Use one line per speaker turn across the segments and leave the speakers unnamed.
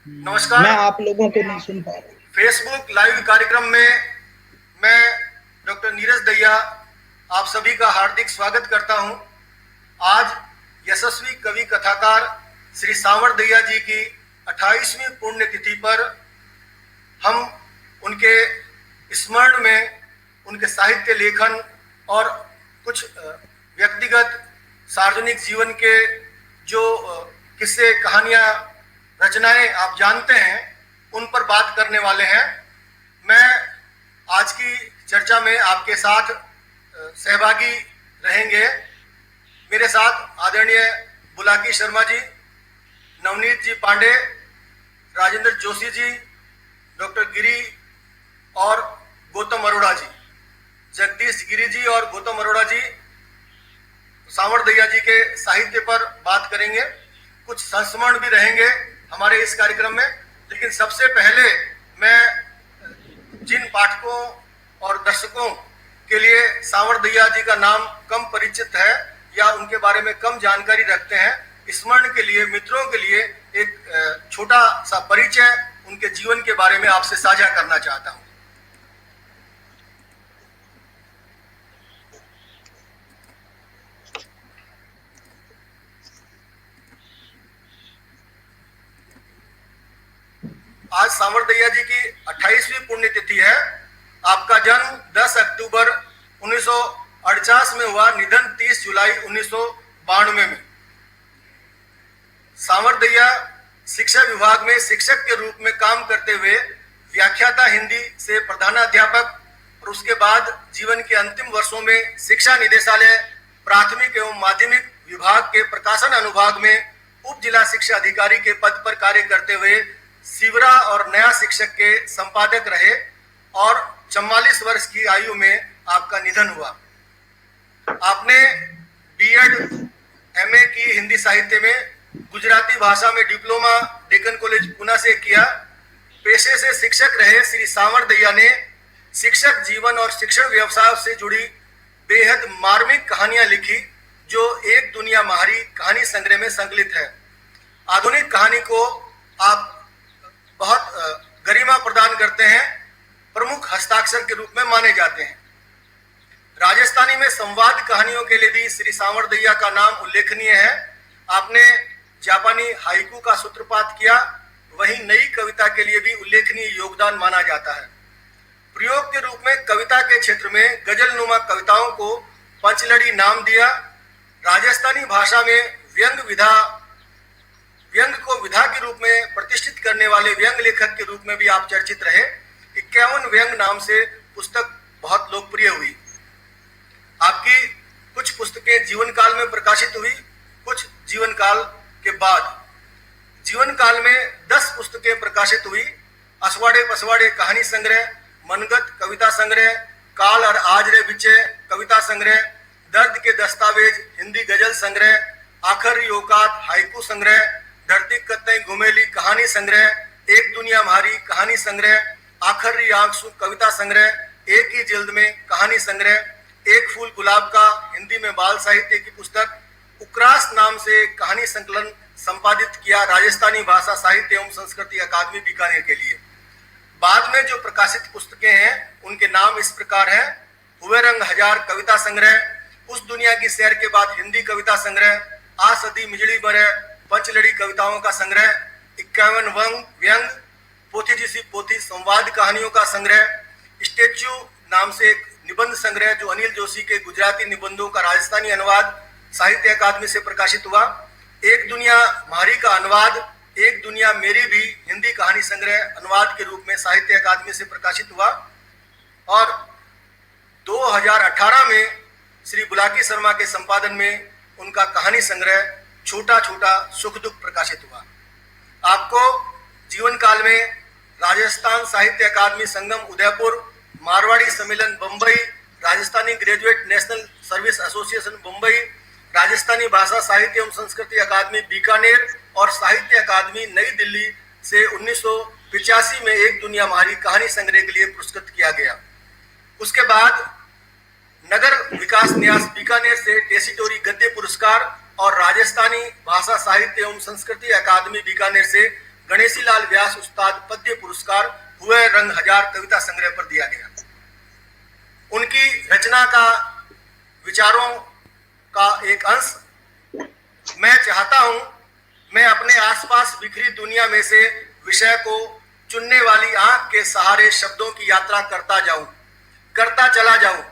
नमस्कार।
मैं आप लोगों को नहीं सुन पा रहा हूँ।
फेसबुक लाइव कार्यक्रम में मैं डॉक्टर नीरज दैया आप सभी का हार्दिक स्वागत करता हूं। आज यशस्वी कवि कथाकार श्री सांवर दैया जी की 28वीं पुण्यतिथि पर हम उनके स्मरण में उनके साहित्य लेखन और कुछ व्यक्तिगत सार्वजनिक जीवन के जो किस्से कहानियां रचनाएं आप जानते हैं उन पर बात करने वाले हैं। मैं आज की चर्चा में आपके साथ सहभागी रहेंगे। मेरे साथ आदरणीय बुलाकी शर्मा जी, नवनीत जी पांडे, राजेंद्र जोशी जी, डॉक्टर गिरी और गौतम अरोड़ा जी, जगदीश गिरी जी और गौतम अरोड़ा जी सांवर दैया जी के साहित्य पर बात करेंगे। कुछ संस्मरण भी रहेंगे हमारे इस कार्यक्रम में। लेकिन सबसे पहले मैं जिन पाठकों और दर्शकों के लिए सांवर दैया जी का नाम कम परिचित है या उनके बारे में कम जानकारी रखते हैं, स्मरण के लिए, मित्रों के लिए एक छोटा सा परिचय उनके जीवन के बारे में आपसे साझा करना चाहता हूं। आज सांवर दैया जी की 28वीं पुण्यतिथि है। आपका जन्म 10 अक्टूबर 1948 में हुआ, निधन 30 जुलाई 1992 में। सांवर दैया शिक्षा विभाग में शिक्षक के रूप में काम करते हुए व्याख्याता हिंदी से प्रधानाध्यापक और उसके बाद जीवन के अंतिम वर्षों में शिक्षा निदेशालय प्राथमिक एवं माध्यमिक विभाग के प्रकाशन अनुभाग में उप जिला शिक्षा अधिकारी के पद पर कार्य करते हुए शिवरा और नया शिक्षक के संपादक रहे और 44 वर्ष की आयु में आपका निधन हुआ। आपने बीएड एमए की हिंदी साहित्य में, गुजराती भाषा में डिप्लोमा डेक्कन कॉलेज पुणे से किया। पेशे से शिक्षक रहे श्री सांवर दैया ने शिक्षक जीवन और शिक्षण व्यवसाय से जुड़ी बेहद मार्मिक कहानियां लिखी जो एक दुनिया महारी कहानी संग्रह में संकलित है। आधुनिक कहानी को आप बहुत गरिमा प्रदान करते हैं, प्रमुख हस्ताक्षर के रूप में माने जाते हैं। राजस्थानी में संवाद कहानियों के लिए भी श्री सांवर दैया का नाम उल्लेखनीय है। आपने जापानी हाइकू का सूत्रपात किया, वहीं नई कविता के लिए भी उल्लेखनीय योगदान माना जाता है। प्रयोग के रूप में कविता के क्षेत्र में गजलनुमा कविताओं को पंचलड़ी नाम दिया। राजस्थानी भाषा में व्यंग को विधा के रूप में प्रतिष्ठित करने वाले व्यंग लेखक के रूप में भी आप चर्चित रहे। 51 व्यंग नाम से पुस्तक बहुत लोकप्रिय हुई। आपकी कुछ पुस्तकें जीवन काल में प्रकाशित हुई, कुछ जीवन काल के बाद। जीवन काल में 10 पुस्तकें प्रकाशित हुई। असवाड़े पसवाड़े कहानी संग्रह, मनगत कविता संग्रह, काल और आज रे बिचे कविता संग्रह, दर्द के दस्तावेज हिंदी गजल संग्रह, आखिरी औकात हाइकू संग्रह, धरती कत्ते घुमेली कहानी संग्रह, एक दुनिया महारी कहानी संग्रह, आखिरी आंसू कविता संग्रह, एक ही जिल्द में कहानी संग्रह, एक फूल गुलाब का हिंदी में बाल साहित्य की पुस्तक, उक्रास नाम से कहानी संकलन संपादित किया राजस्थानी भाषा साहित्य एवं संस्कृति अकादमी बीकानेर के लिए। बाद में जो प्रकाशित पुस्तकें हैं उनके नाम इस प्रकार है: हुए रंग हजार कविता संग्रह, उस दुनिया की सैर के बाद हिंदी कविता संग्रह, आ सदी मिजड़ी बरे पंचलड़ी कविताओं का संग्रह, 51 व्यंग, पोथी जिसी पोथी संवाद कहानियों का संग्रह, स्टेच्यू नाम से एक निबंध संग्रह जो अनिल जोशी के गुजराती निबंधों का राजस्थानी अनुवाद साहित्य अकादमी से प्रकाशित हुआ। एक दुनिया महारी का अनुवाद, एक दुनिया मेरी भी हिंदी कहानी संग्रह अनुवाद के रूप में साहित्य अकादमी से प्रकाशित हुआ। और 2018 में श्री बुलाकी शर्मा के संपादन में उनका कहानी संग्रह छोटा छोटा सुख दुख प्रकाशित हुआ। आपको जीवन काल में राजस्थान साहित्य अकादमी संगम Udaipur, Marwari Sammelan Bombay, Rajasthani Graduate National Service Association Bombay, Rajasthani Bhasha Sahitya एवं संस्कृति अकादमी बीकानेर और साहित्य अकादमी नई दिल्ली से 1985 में एक दुनिया महारी कहानी संग्रह के लिए पुरस्कृत किया गया। उसके बाद नगर विकास न्यास बीकानेर से टेसीटोरी गद्य पुरस्कार और राजस्थानी भाषा साहित्य एवं संस्कृति अकादमी बीकानेर से गणेशी लाल व्यास उस्ताद पद्य पुरस्कार हुए रंग हजार कविता संग्रह पर दिया गया। उनकी रचना का विचारों का एक अंश मैं चाहता हूं, मैं अपने आसपास बिखरी दुनिया में से विषय को चुनने वाली आंख के सहारे शब्दों की यात्रा करता चला जाऊं।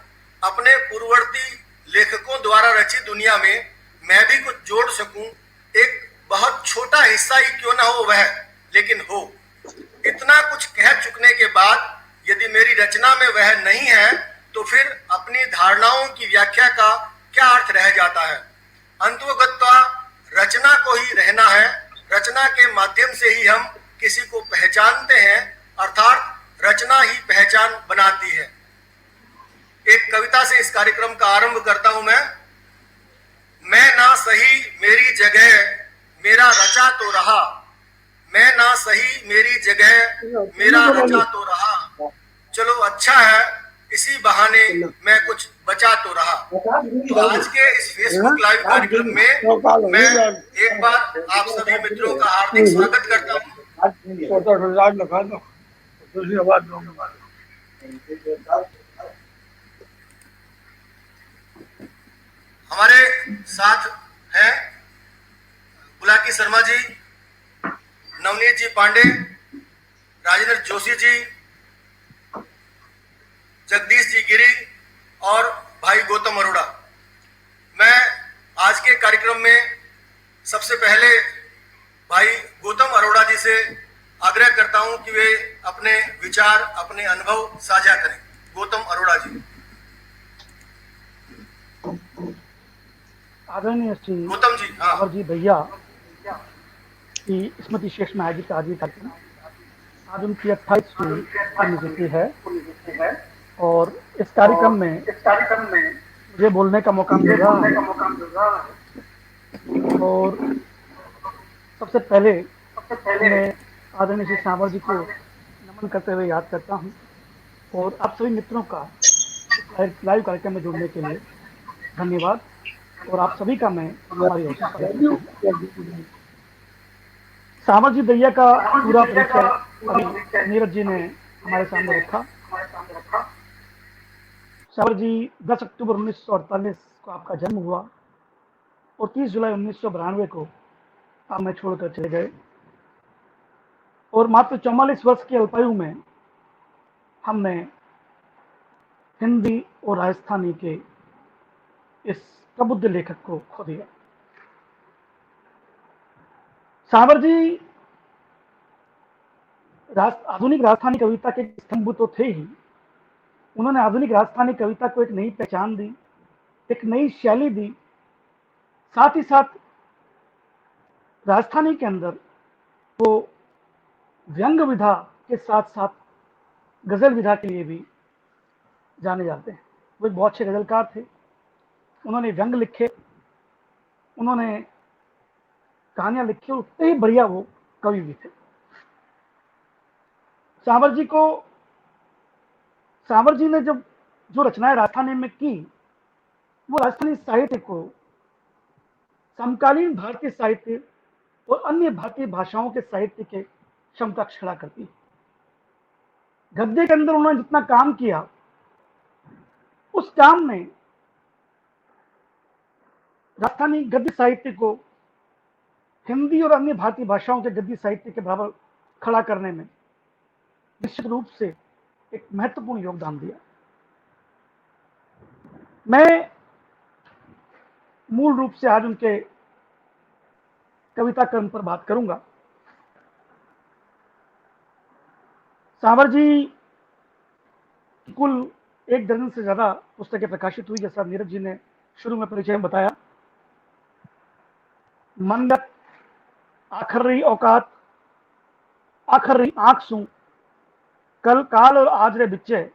अपने पूर्ववर्ती लेखकों द्वारा रचित दुनिया में मैं भी कुछ जोड़ सकूं। एक बहुत छोटा हिस्सा ही क्यों ना हो वह, लेकिन हो। इतना कुछ कह चुकने के बाद यदि मेरी रचना में वह नहीं है तो फिर अपनी धारणाओं की व्याख्या का क्या अर्थ रह जाता है। अंततोगत्वा रचना को ही रहना है। रचना के माध्यम से ही हम किसी को पहचानते हैं, अर्थात रचना ही पहचान बनाती है। एक कविता से इस कार्यक्रम का आरंभ करता हूं मैं ना सही मेरी जगह मेरा रचा तो रहा, मैं ना सही मेरी जगह मेरा रचा तो रहा, चलो अच्छा है इसी बहाने मैं कुछ बचा तो रहा। तो आज के इस फेसबुक लाइव कार्यक्रम में मैं एक बार आप सभी मित्रों का हार्दिक स्वागत करता हूं। हमारे साथ हैं बुलाकी शर्मा जी, नवनीत जी पांडे, राजेंद्र जोशी जी, जगदीश जी गिरी और भाई गौतम अरोड़ा। मैं आज के कार्यक्रम में सबसे पहले भाई गौतम अरोड़ा जी से आग्रह करता हूं कि वे अपने विचार, अपने अनुभव साझा करें। गौतम अरोड़ा जी।
आदरणीय श्री
गौतम जी। हाँ
जी भैया की स्मृति शेष में आयोजित आज कार्यक्रम आज उनकी 28वीं पुण्यतिथि है और इस कार्यक्रम में मुझे बोलने का मौका मिल रहा है। और सबसे पहले मैं आदरणीय श्री सांवर जी को नमन करते हुए याद करता हूं और आप सभी मित्रों का लाइव कार्यक्रम में जुड़ने के लिए धन्यवाद और आप सभी का मैं हमारी ओर से सांवर जी दैया का पूरा परिचय अभी नीरज जी ने हमारे सामने रखा। सांवर जी 10 अक्टूबर 1948 को आपका जन्म हुआ और 30 जुलाई 1992 को आप में छोड़कर चले गए और मात्र 44 वर्ष की अल्पायु में हमने हिंदी और राजस्थानी के इस प्रबुद्ध लेखक को खो दिया। सांवर जी आधुनिक राजस्थानी कविता के स्तंभ तो थे ही, उन्होंने आधुनिक राजस्थानी कविता को एक नई पहचान दी, एक नई शैली दी। साथ ही साथ राजस्थानी के अंदर वो व्यंग विधा के साथ साथ गजल विधा के लिए भी जाने जाते हैं। वो एक बहुत अच्छे गजलकार थे। उन्होंने व्यंग लिखे, उन्होंने कहानियां लिखी और उतने ही बढ़िया वो कवि भी थे। सांवर जी ने जब जो रचनाएं राजस्थानी में की, वो राजस्थानी साहित्य को समकालीन भारतीय साहित्य और अन्य भारतीय भाषाओं के साहित्य के समकक्ष खड़ा करती है। गद्य के अंदर उन्होंने जितना काम किया, उस काम में राजस्थानी गद्य साहित्य को हिंदी और अन्य भारतीय भाषाओं के गद्य साहित्य के बराबर खड़ा करने में निश्चित रूप से एक महत्वपूर्ण योगदान दिया। मैं मूल रूप से आज उनके कविता क्रम पर बात करूंगा। सांवर जी कुल 1 दर्जन से ज्यादा पुस्तकें प्रकाशित हुई, जैसा नीरज जी ने शुरू में परिचय में बताया। मनगत, आखरी औकात, आखरी आंख सूं, कल काल और आज रे बिच्चे,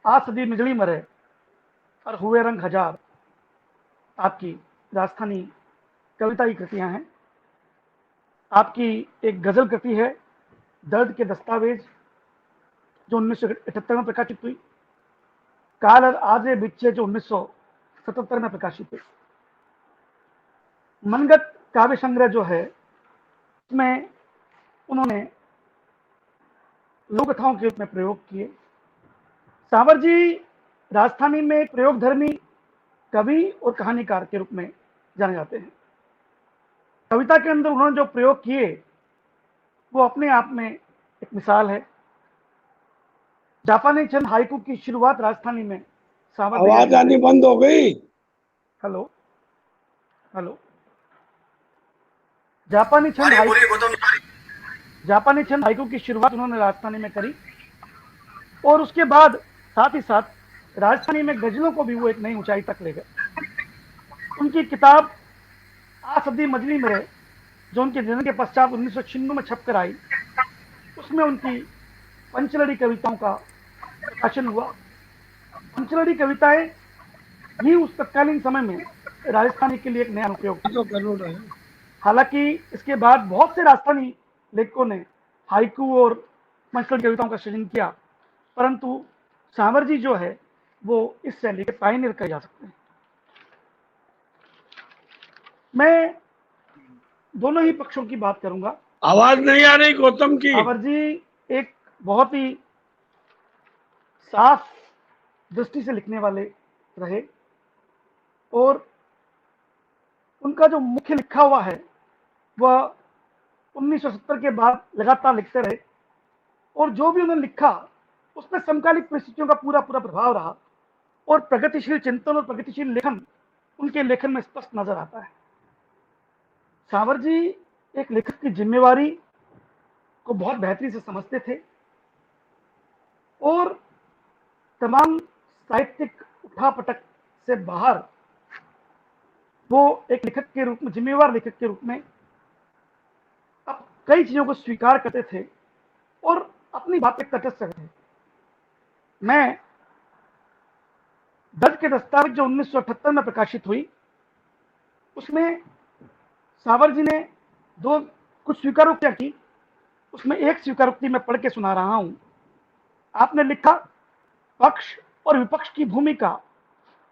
आज सदी मिजली मरे और हुए रंग हजार आपकी राजस्थानी कविता की कृतियां हैं। आपकी एक गजल कृति है दर्द के दस्तावेज, जो 1978 में प्रकाशित हुई। काल और आज रे बिच्चे, जो 1977 में प्रकाशित हुई। मनगत काव्य संग्रह जो है, उसमें उन्होंने लोक कथाओं के रूप में प्रयोग किए। सावर जी राजस्थानी में एक प्रयोगधर्मी कवि और कहानीकार के रूप में जाने जाते हैं। कविता के अंदर उन्होंने जो प्रयोग किए वो अपने आप में एक मिसाल है। जापानी छंद हाइकू की शुरुआत राजस्थानी में सावर दहिया
आवाज
ने
आनी
की।
बंद हो गई।
हेलो हेलो जापानी छंद
बोलिए
हाइकू
बोलिए गौतम जी।
जापानी छंद हाइकू की शुरुआत उन्होंने राजस्थानी में करी और उसके बाद साथ ही साथ राजस्थानी में गजलों को भी वो एक नई ऊंचाई तक ले गए। उनकी किताब आ सदी मजली में रहे, जो उनके जन्म के पश्चात 1996 में छपकर आई, उसमें उनकी पंचलड़ी कविताओं का प्रकाशन हुआ। पंचलड़ी कविताएं ही उस तत्कालीन समय में राजस्थानी के लिए एक नया अनुप्रयोग थी।
तो करोड़ है।
हालांकि इसके बाद बहुत से राजस्थानी लेखकों ने हाइकू और पंचलड़ी कविताओं का सृजन किया, परंतु सावर जी जो है वो इस शैली के पायनियर कहे जा सकते हैं। मैं दोनों ही पक्षों की बात करूंगा।
आवाज नहीं आ रही गौतम की।
सावर जी एक बहुत ही साफ दृष्टि से लिखने वाले रहे और उनका जो मुख्य लिखा हुआ है वह 1970 के बाद लगातार लिखते रहे और जो भी उन्होंने लिखा उसमें समकालिक परिस्थितियों का पूरा पूरा प्रभाव रहा और प्रगतिशील चिंतन और प्रगतिशील लेखन उनके लेखन में स्पष्ट नजर आता है। सावर जी एक लेखक की जिम्मेवारी को बहुत बेहतरी से समझते थे और तमाम साहित्यिक उठापटक से बाहर वो एक लेखक के रूप में, जिम्मेवार लेखक के रूप में अब कई चीजों को स्वीकार करते थे और अपनी बातें तटस्थ रखते थे। मैं दर्द के दस्तावेज जो 1978 में प्रकाशित हुई, उसमें सावर जी ने कुछ स्वीकारोक्तियां की। उसमें एक स्वीकारोक्ति मैं पढ़ के सुना रहा हूं। आपने लिखा, पक्ष और विपक्ष की भूमिका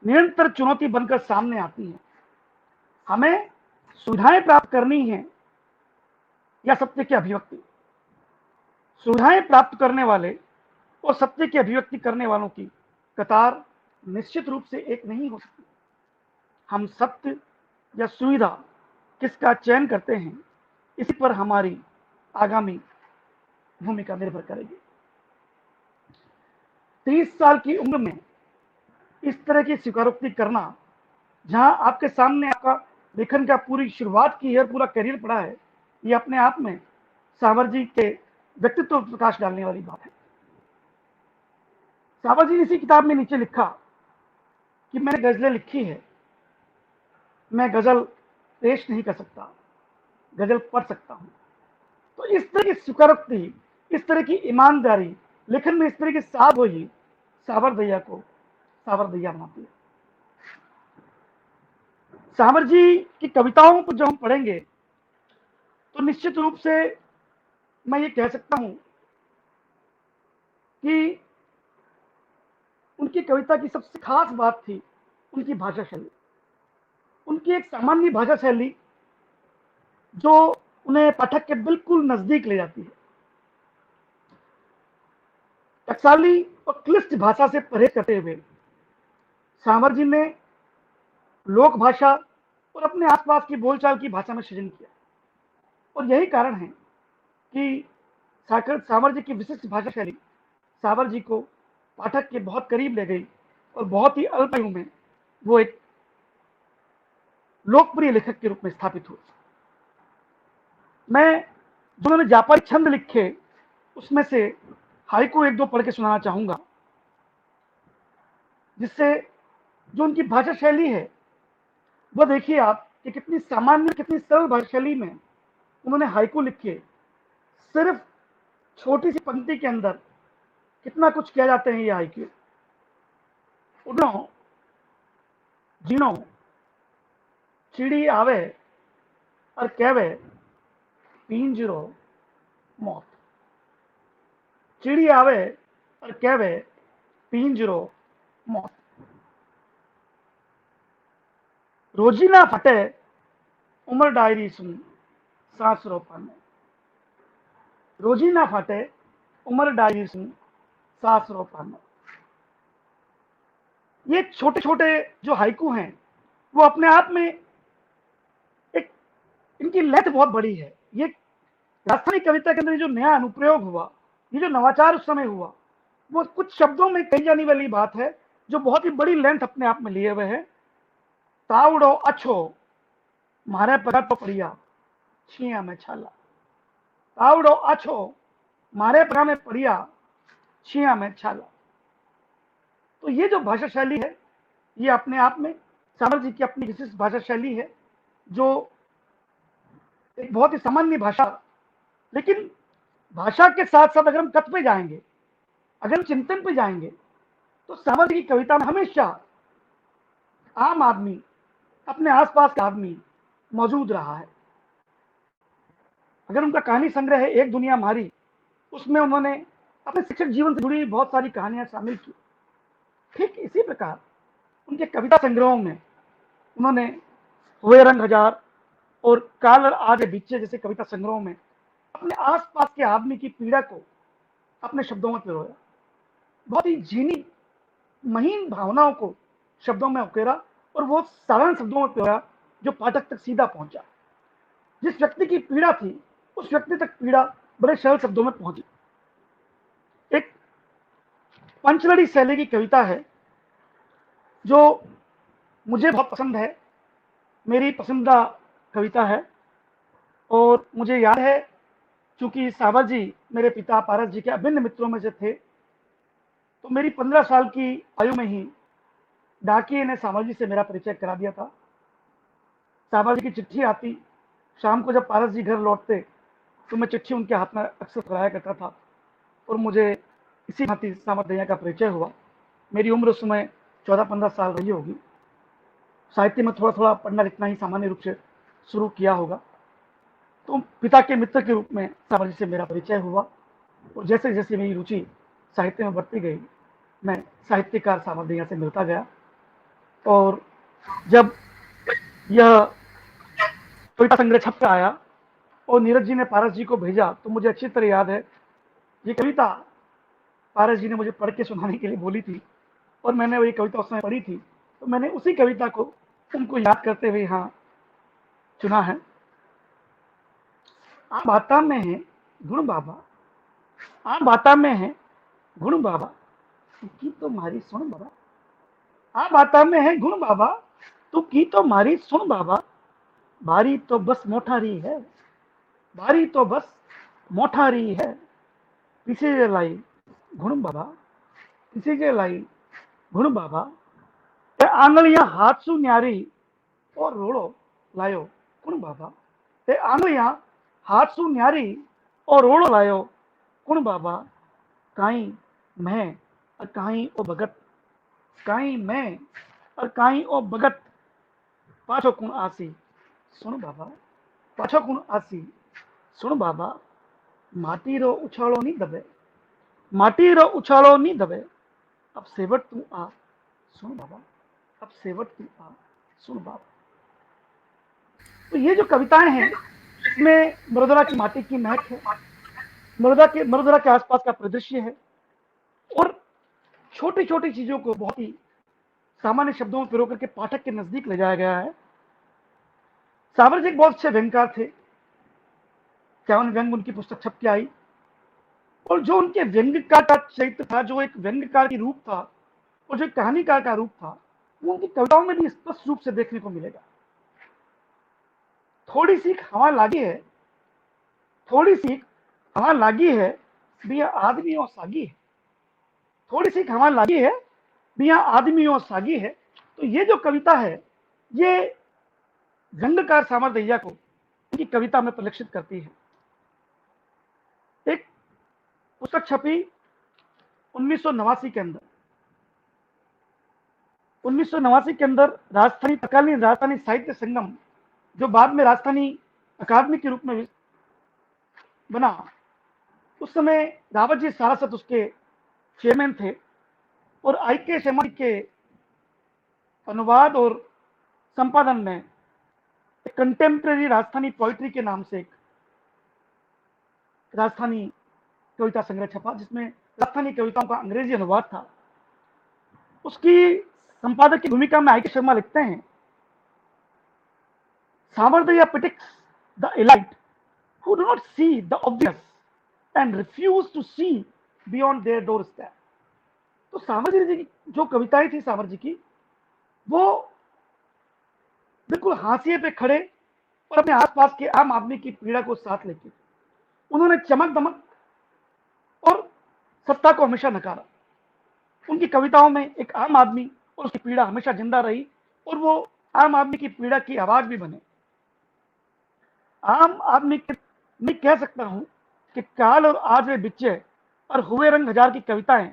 निरंतर चुनौती बनकर सामने आती है। हमें सुविधाएं प्राप्त करनी है या सत्य की अभिव्यक्ति। सुविधाएं प्राप्त करने वाले और सत्य की अभिव्यक्ति करने वालों की कतार निश्चित रूप से एक नहीं हो सकती। हम सत्य या सुविधा किसका चयन करते हैं, इसी पर हमारी आगामी भूमिका निर्भर करेगी। 30 साल की उम्र में इस तरह की स्वीकारोक्ति करना, जहां आपके सामने आपका लेखन का पूरी शुरुआत की है, पूरा करियर पड़ा है, ये अपने आप में सावर जी के व्यक्तित्व पर प्रकाश डालने वाली बात है। सावर जी ने इसी किताब में नीचे लिखा कि मैंने गजलें लिखी है, मैं गजल पेश नहीं कर सकता, गजल पढ़ सकता हूं। तो इस तरह की स्वीकारोक्ति, इस तरह की ईमानदारी, लेखन में इस तरह की साध हुई, सावर दैया को सावर दैया बनाती है। सावर जी की कविताओं को जब हम पढ़ेंगे तो निश्चित रूप से मैं ये कह सकता हूं कि उनकी कविता की सबसे खास बात थी उनकी भाषा शैली। उनकी एक सामान्य भाषा शैली जो उन्हें पाठक के बिल्कुल नजदीक ले जाती है। टकसाली और क्लिष्ट भाषा से परहेज करते हुए सावर जी ने लोक भाषा और अपने आसपास की बोलचाल की भाषा में सृजन किया और यही कारण है कि सावर जी की विशिष्ट भाषा शैली सावर जी को पाठक के बहुत करीब ले गई और बहुत ही अल्प आयु में वो एक लोकप्रिय लेखक के रूप में स्थापित हुए। मैं जो उन्होंने जापानी छंद लिखे उसमें से हाइकू एक दो पढ़ के सुनाना चाहूंगा, जिससे जो उनकी भाषा शैली है वह देखिए आप कि कितनी सामान्य, कितनी सरल भाषा शैली में उन्होंने हाइकू लिखे। सिर्फ छोटी सी पंक्ति के अंदर कितना कुछ किया जाते हैं ये हाइकू। उड़ो जीनो चिड़ी आवे और कहवे पिंजरो मौत। चिड़ी आवे और कहवे पिंजरो मौत। रोजी ना फटे उम्र डायरी सुन सांस रो पाने। रोजी ना फाटे उमर डाई सुन सास रो पानो। ये छोटे छोटे जो हाइकू हैं वो अपने आप में एक, इनकी लेंथ बहुत बड़ी है। ये राजस्थानी कविता के अंदर जो नया अनुप्रयोग हुआ, ये जो नवाचार उस समय हुआ, वो कुछ शब्दों में कही जाने वाली बात है जो बहुत ही बड़ी लेंथ अपने आप में लिए हुए है। तावड़ो अच्छो मारे पगा तो पड़िया छिया में छाला। तावड़ो अच्छो मारे पगा में पड़िया छिया में छाला। तो ये जो भाषा शैली है, ये अपने आप में सामर जी की अपनी विशिष्ट भाषा शैली है, जो एक बहुत ही सामान्य भाषा, लेकिन भाषा के साथ साथ अगर हम तत्व पे जाएंगे, अगर हम चिंतन पे जाएंगे, तो सामर जी की कविता में हमेशा आम आदमी, अपने आसपास का आदमी मौजूद रहा है। अगर उनका कहानी संग्रह है एक दुनिया हमारी, उसमें उन्होंने अपने शिक्षक जीवन से जुड़ी बहुत सारी कहानियां शामिल की। ठीक इसी प्रकार उनके कविता संग्रहों में उन्होंने हुए रंग हजार और काल और आज बीचे जैसे कविता संग्रहों में अपने आसपास के आदमी की पीड़ा को अपने शब्दों में पिरोया। बहुत ही झीनी महीन भावनाओं को शब्दों में उकेरा और वो साधारण शब्दों में पिरोया जो पाठक तक सीधा पहुंचा। जिस व्यक्ति की पीड़ा थी, उस व्यक्ति तक पीड़ा बड़े सरल शब्दों में पहुंची। एक पंचलड़ी शैली की कविता है जो मुझे बहुत पसंद है, मेरी पसंदीदा कविता है। और मुझे याद है, चूंकि सावर जी मेरे पिता पारस जी के अभिन्न मित्रों में से थे, तो मेरी 15 साल की आयु में ही डाकिए ने सावर जी से मेरा परिचय करा दिया था। सावर जी की चिट्ठी आती, शाम को जब पारस जी घर लौटते तो मैं चिट्ठी उनके हाथ में अक्सर फैलाया करता था और मुझे इसी भांति सावर दैया का परिचय हुआ। मेरी उम्र उस समय 14-15 साल रही होगी। साहित्य में थोड़ा थोड़ा पढ़ना लिखना ही सामान्य रूप से शुरू किया होगा। तो पिता के मित्र के रूप में सावर जी से मेरा परिचय हुआ और जैसे जैसे मेरी रुचि साहित्य में बढ़ती गई, मैं साहित्यकार सावर दैया से मिलता गया। और जब यह कविता संग्रह छप कर आया और नीरज जी ने पारस जी को भेजा, तो मुझे अच्छी तरह याद है ये कविता पारस जी ने मुझे पढ़ के सुनाने के लिए बोली थी और मैंने वही कविता उस समय पढ़ी थी। तो मैंने उसी कविता को उनको याद करते हुए यहाँ चुना है। आ बाता में है गुण बाबा, आ बाता में है गुण बाबा, तू की तो मारी सुन बाबा। आ बाता में है गुण बाबा, तू की तो मारी सुन बाबा। बारी तो बस मोठारी है, बारी तो बस मोठारी है। पीछे लाई गुण बाबा, पीछे लाई गुण बाबा। ते आंगलियां हाथ सु न्यारी और रोड़ो लायो गुण बाबा। ते आंगलियां हाथ सु न्यारी और रोड़ो लायो गुण बाबा। काई मैं और काई ओ भगत, काई मैं और काई ओ भगत। पाछो कुण आसी सुन बाबा, पाछो कुण आसी सुन बाबा। माटी रो उछालो नहीं दबे, माटी रो उछालो नहीं दबे। अब सेवट तू आ सुन बाबा, अब सेवट तू आ सुन बाबा। तो ये जो कविताएं हैं, इसमें मरुदरा की माटी की महक है, मरुदरा के आसपास का परिदृश्य है और छोटी छोटी चीजों को बहुत ही सामान्य शब्दों में पिरो करके पाठक के नजदीक ले जाया गया है। सावर जी एक बहुत अच्छे व्यंगकार थे। 51 व्यंग उनकी पुस्तक छप के आई और जो उनके व्यंगकार का चरित्र था, जो एक व्यंगकार की रूप था और जो कहानीकार का रूप था, वो उनकी कविताओं में भी स्पष्ट रूप से देखने को मिलेगा। थोड़ी सी हवा लागी है, थोड़ी सी हवा लागी है, बिया आदमी और सागी है। थोड़ी सी हवा लागी है, बिया आदमी और सागी है। तो ये जो कविता है, ये व्यंगकार सावर दैया को उनकी कविता में परिलक्षित करती है। एक पुस्तक छपी 1989 के अंदर, 1989 के अंदर राजस्थानी तत्कालीन राजस्थानी साहित्य संगम, जो बाद में राजस्थानी अकादमी के रूप में बना, उस समय रावत जी सारासत उसके चेयरमैन थे और आई.के. शर्मा के अनुवाद और संपादन में कंटेम्प्रेरी राजस्थानी पोइट्री के नाम से एक राजस्थानी कविता संग्रह छपा, जिसमें राजस्थानी कविताओं का अंग्रेजी अनुवाद था। उसकी संपादक की भूमिका में आई.के. शर्मा लिखते हैं, Savardiya predicts the elite who do not see the obvious and refuse to see beyond their doorstep. तो सावरकर जी की जो कविताएं थी, सावर जी की, वो बिल्कुल हाशिए पे खड़े और अपने आसपास के आम आदमी की पीड़ा को साथ लेके उन्होंने चमक दमक और सत्ता को हमेशा नकारा। उनकी कविताओं में एक आम आदमी और उसकी पीड़ा हमेशा जिंदा रही और वो आम आदमी की पीड़ा की आवाज भी बने। आम आदमी के मैं कह सकता हूं कि काल और आज वे बिच्चे और हुए रंग हजार की कविताएं,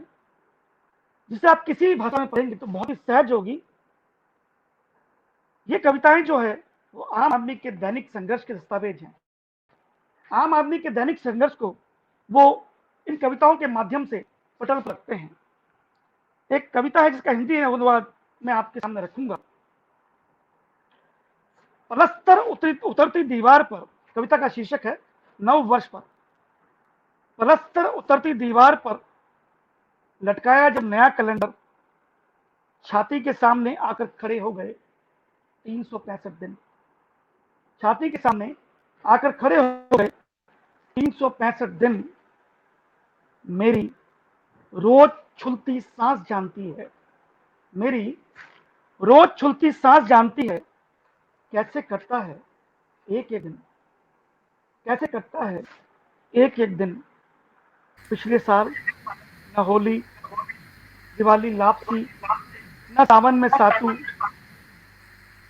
जिसे आप किसी भी भाषा में पढ़ेंगे तो बहुत ही सहज होगी। ये कविताएं जो है वो आम आदमी के दैनिक संघर्ष के दस्तावेज हैं। आम आदमी के दैनिक संघर्ष को वो इन कविताओं के माध्यम से पटल पर रखते हैं। एक कविता है जिसका हिंदी अनुवाद मैं आपके सामने रखूंगा। पलस्तर उतरती दीवार पर, कविता का शीर्षक है नव वर्ष पर। पलस्तर उतरती दीवार पर लटकाया जब नया कैलेंडर, छाती के सामने आकर खड़े हो गए 365 दिन। छाती के सामने आकर खड़े हो गए 365 दिन। मेरी रोज छुलती सांस जानती है, मेरी रोज छुलती सांस जानती है, कैसे कटता है एक एक दिन, कैसे कटता है एक एक दिन। पिछले साल न होली दिवाली लापसी, न सावन में सातू,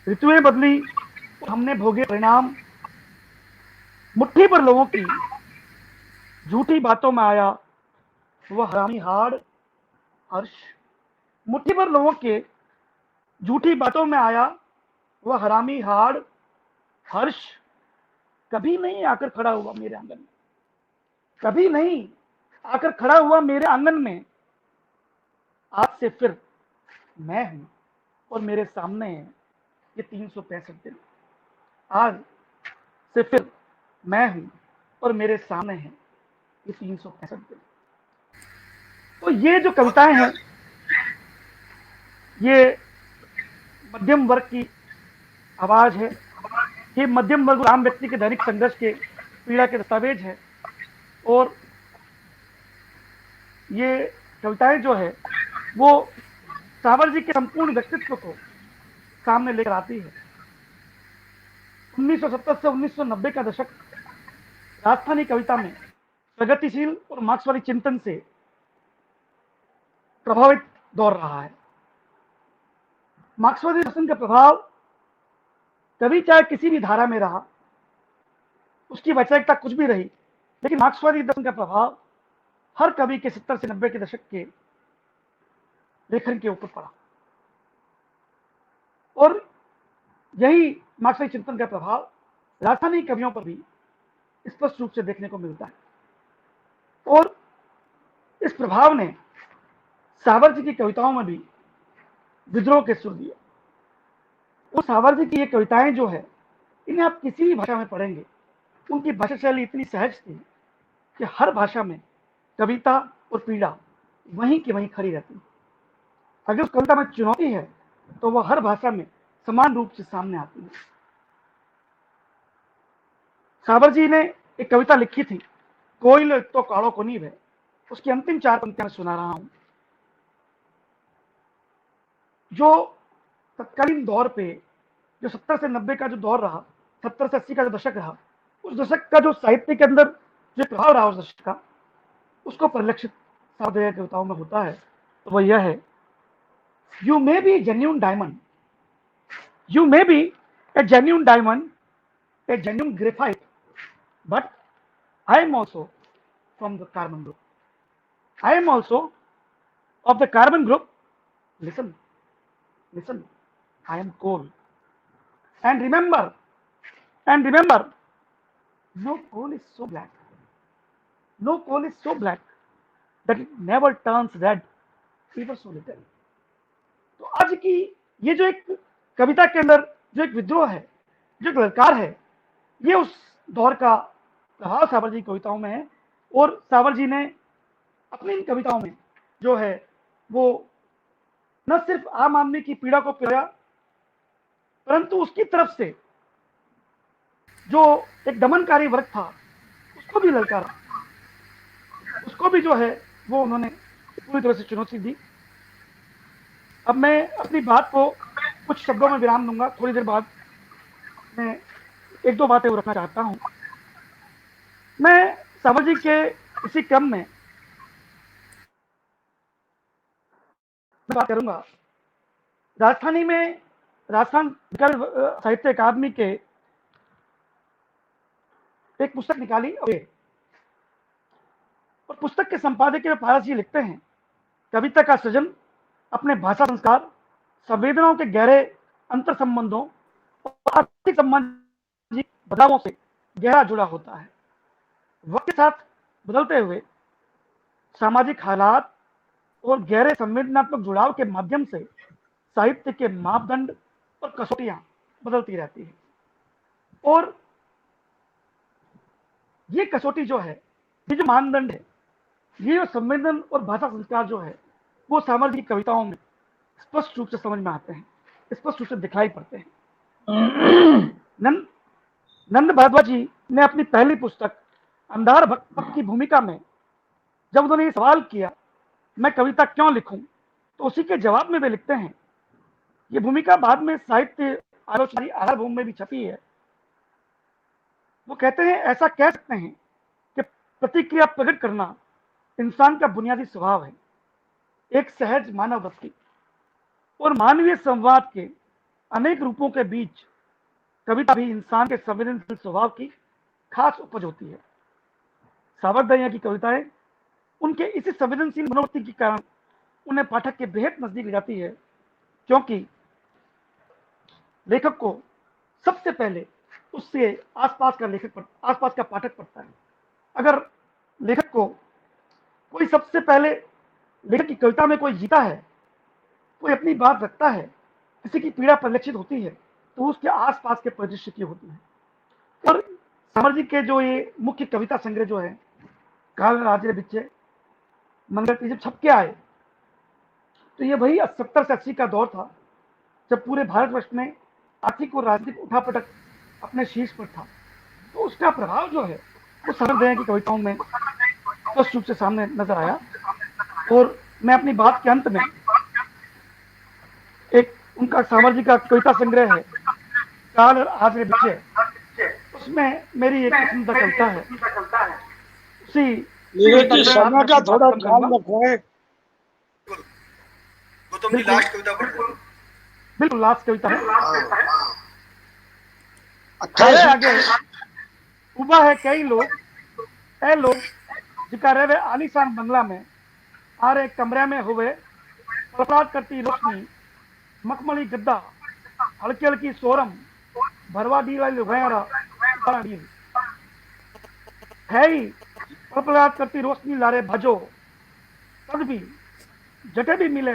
ऋतुएं बदली और हमने भोगे परिणाम। मुट्ठी पर लोगों की झूठी बातों में आया वह हरामी हाड़ हर्ष। मुट्ठी पर लोगों के झूठी बातों में आया वह हरामी हाड़ हर्ष। कभी नहीं आकर खड़ा हुआ मेरे आंगन में, कभी नहीं आकर खड़ा हुआ मेरे आंगन में। आज से फिर मैं हूं और मेरे सामने है ये 365 दिन। आज से फिर मैं हूं और मेरे सामने है ये 365 दिन। तो ये जो कविताएं हैं ये मध्यम वर्ग की आवाज है। ये मध्यम वर्ग आम व्यक्ति के दैनिक संघर्ष के पीड़ा के दस्तावेज है। और ये कविताएं जो है वो सावर जी के संपूर्ण व्यक्तित्व को सामने लेकर आती है। 1970 से 1990 का दशक राजस्थानी कविता में प्रगतिशील और मार्क्सवादी चिंतन से प्रभावित दौर रहा है। मार्क्सवादी दर्शन का प्रभाव कभी चाहे किसी भी धारा में रहा, उसकी वैचारिकता कुछ भी रही, लेकिन मार्क्सवादी दर्शन का प्रभाव हर कवि के 70 से 90 के दशक के लेखन के ऊपर पड़ा। और यही मार्क्सवादी चिंतन का प्रभाव राजस्थानी कवियों पर भी स्पष्ट रूप से देखने को मिलता है। और इस प्रभाव ने सावर जी की कविताओं में भी विद्रोह के सुर दिए। वो सावर जी की ये कविताएं जो है, इन्हें आप किसी भी भाषा में पढ़ेंगे, उनकी भाषा शैली इतनी सहज थी कि हर भाषा में कविता और पीड़ा वहीं की वहीं खड़ी रहती है। अगर उस कविता में चुनौती है तो वह हर भाषा में समान रूप से सामने आती है। सावर जी ने एक कविता लिखी थी, कोयल तो कालो कोनीब है। उसकी अंतिम 4 पंक्तियां मैं सुना रहा हूं। जो तत्कालीन दौर पे, जो 70 से 90 का जो दौर रहा, 70 से 80 का जो दशक रहा, उस दशक का जो साहित्य के अंदर जो प्रभाव रहा उस दशक का, उसको परिलक्षित सावर कविताओं में होता है। तो वह यह है, you may be genuine diamond, you may be A genuine diamond, A genuine graphite, but I am also from the carbon group. I am also of the carbon group. Listen, listen, I am coal. And remember, no coal is so black. No coal is so black that it never turns red, even so little. तो आज की ये जो एक कविता के अंदर जो एक विद्रोह है, जो एक ललकार है, ये उस दौर का प्रभाव सावर जी की कविताओं में है और सावर जी ने अपनी इन कविताओं में जो है वो न सिर्फ आम आदमी की पीड़ा को पिलाया, परंतु उसकी तरफ से जो एक दमनकारी वर्ग था उसको भी ललकारा, उसको भी जो है वो उन्होंने पूरी तरह से चुनौती दी। अब मैं अपनी बात को कुछ शब्दों में विराम दूंगा, थोड़ी देर बाद मैं एक दो बातें और रखना चाहता हूं। मैं सावर जी के इसी क्रम में बात करूंगा। राजस्थानी में राजस्थान साहित्य अकादमी के एक पुस्तक निकाली और पुस्तक के संपादक पारस जी लिखते हैं, कविता का सृजन अपने भाषा संस्कार, संवेदनाओं के गहरे अंतर संबंधों और आर्थिक सामाजिक बदलावों से गहरा जुड़ा होता है। वक्त के साथ बदलते हुए सामाजिक हालात और गहरे संवेदनात्मक जुड़ाव के माध्यम से साहित्य के मापदंड और कसौटियां बदलती रहती है। और ये कसौटी जो है, ये जो मानदंड है, ये जो संवेदन और भाषा संस्कार जो है, वो सावर जी की कविताओं में स्पष्ट रूप से समझ में आते हैं, स्पष्ट रूप से दिखाई पड़ते हैं। नंद भारद्वाज जी ने अपनी पहली पुस्तक अंधार भक्त की भूमिका में जब उन्होंने ये सवाल किया मैं कविता क्यों लिखूं, तो उसी के जवाब में वे लिखते हैं, ये भूमिका बाद में साहित्य आलोचना आधारभूमि में भी छपी है। वो कहते हैं, ऐसा कह सकते हैं कि प्रतिक्रिया प्रकट करना इंसान का बुनियादी स्वभाव है, एक सहज मानव वृत्ति, और मानवीय संवाद के अनेक रूपों के बीच कविता भी इंसान के संवेदनशील स्वभाव की खास उपज होती है। सावर दहिया की कविताएं उनके इसी संवेदनशील मनोवृत्ति के कारण उन्हें पाठक के बेहद नजदीक ले जाती है, क्योंकि लेखक को सबसे पहले उससे आसपास का पाठक पढ़ता है। अगर लेखक को कोई सबसे पहले लेखक की कविता में कोई जीता है, कोई अपनी बात रखता है, किसी की पीड़ा परिलक्षित होती है, तो उसके आसपास के परिदृश्य की होती है। और सावर जी के जो ये मुख्य कविता संग्रह जो है, काल आजरे बिच्चे, मनगढ़, जब छप के आए तो ये वही 70 से 80 का दौर था जब पूरे भारतवर्ष में आर्थिक और राजनीतिक उठापटक अपने शीर्ष पर था। तो उसका प्रभाव जो है वो सावर दहिया की कविताओं में स्पष्ट रूप से सामने नजर आया। और मैं अपनी बात के अंत में एक उनका सावर जी का कविता संग्रह है काल आजरे बिच्चे, उसमें मेरी एक पसंदीदा कविता है, उसी
समय का थोड़ा ख्याल रखें।
गौतम जी लास्ट कविता पढ़ लो।
बिल्कुल लास्ट कविता है।
अच्छा
आगे उबा है कई लोग, ऐ लोग जिका रहे आलीशान बंगला में, आ रहे कमरे में हुए प्रसाद करती रोशनी, मखमली गद्दा, हल्की हल्की सोरम, भरवा दी वाली डील है ही प्रपलाद करती रोशनी लारे भजो, तद भी जटे भी मिले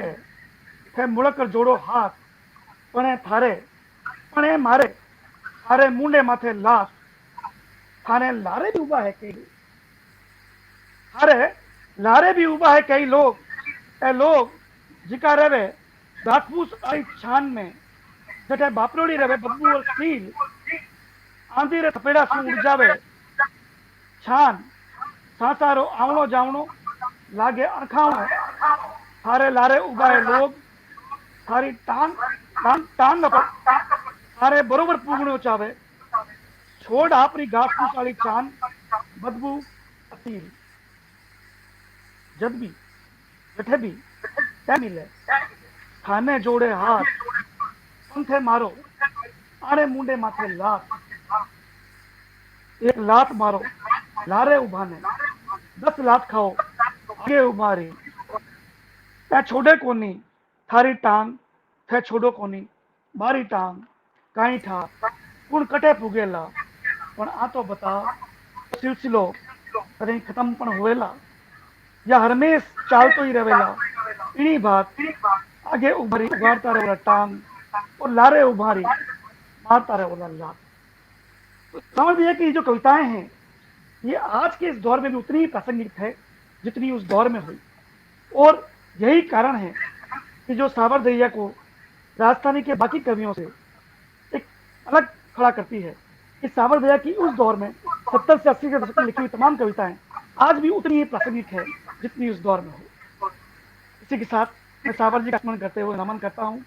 है मुड़कर जोड़ो हाथ, पणे थारे पणे मारे थारे मुंडे माथे लाश, थाने लारे भी उबा है कई, थारे लारे भी उबा है कई लोग, ए लोग जिका रवे घासफूस आई छान में, जटे बापरोड़ी रवे बदबू और सील, आंधी रे थपेड़ा सु उड़ जावे छान, सासारो आवणो जावणो लागे अणखावणो, थारे लारे उबा है लोग, थारी टांग टांग टांग न थारे बरोबर पूगणो चावे, छोड़ आपरी घास फूस वाली चांद बदबू असील, जब भी जठे भी तै मिले थाने जोड़े हाथ, पंथे मारो आरे मुंडे माथे लात, एक लात मारो लारे उभाने, 10 लात खाओ आगे उभारी, तै छोड़े कोनी थारी टांग, थे छोड़ो कोनी बारी टांग, काई ठा कुण कटे पुगेला, पण आ तो बता सिलसिलो कहीं खत्म पण हुएला, या हरमेश चालतो ही रवेला, इनी बात आगे उभारी उभारता रहेला टांग, और लारे उभारी मारता रहेला लात। तो समझ लिया कि जो कविताएं हैं ये आज के इस दौर में भी उतनी ही प्रासंगिक है जितनी उस दौर में हुई। और यही कारण है कि जो सावर दरिया को राजस्थानी के बाकी कवियों से एक अलग खड़ा करती है कि सावर दरिया की उस दौर में 70 से 80 के दशक में लिखी हुई तमाम कविताएं आज भी उतनी ही प्रासंगिक है जितनी उस दौर में हो। इसी के साथ मैं सावर जी का स्मरण करते हुए नमन करता हूँ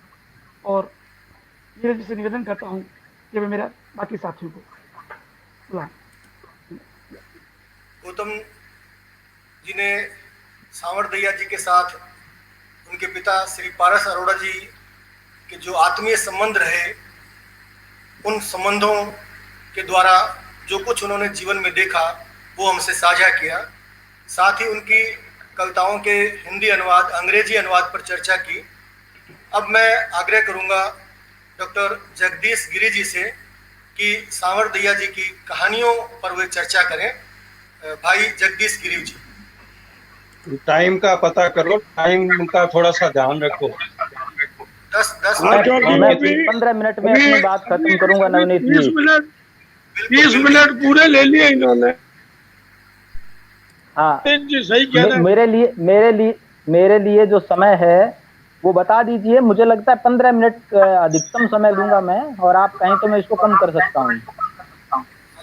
और नीरज जी से निवेदन करता हूँ कि वे मेरा बाकी साथियों को बुलाएं।
गौतम जी ने सावर दरिया जी के साथ उनके पिता श्री पारस अरोड़ा जी के जो आत्मीय संबंध रहे, उन संबंधों के द्वारा जो कुछ उन्होंने जीवन में देखा वो हमसे साझा किया। साथ ही उनकी कविताओं के हिंदी अनुवाद, अंग्रेजी अनुवाद पर चर्चा की। अब मैं आग्रह करूंगा डॉक्टर जगदीश गिरी जी से कि सावर दरिया जी की कहानियों पर वे चर्चा करें। भाई जगदीश गिरी जी।
टाइम का पता करो, टाइम का थोड़ा सा ध्यान रखो।
10
हाँ, क्योंकि
मैं
अभी
15 मिनट में अपनी बात खत्म करूंगा नवनीत जी।
20 मिनट पूरे ले लिए इन्होंने।
हाँ,
जी सही कह रहे हैं।
मेरे लिए जो समय है वो बता दीजिए। मुझे लगता है 15 मिनट अधिकतम समय लूंगा मैं, और आप कहें तो मैं इसको कम कर सकता हूँ।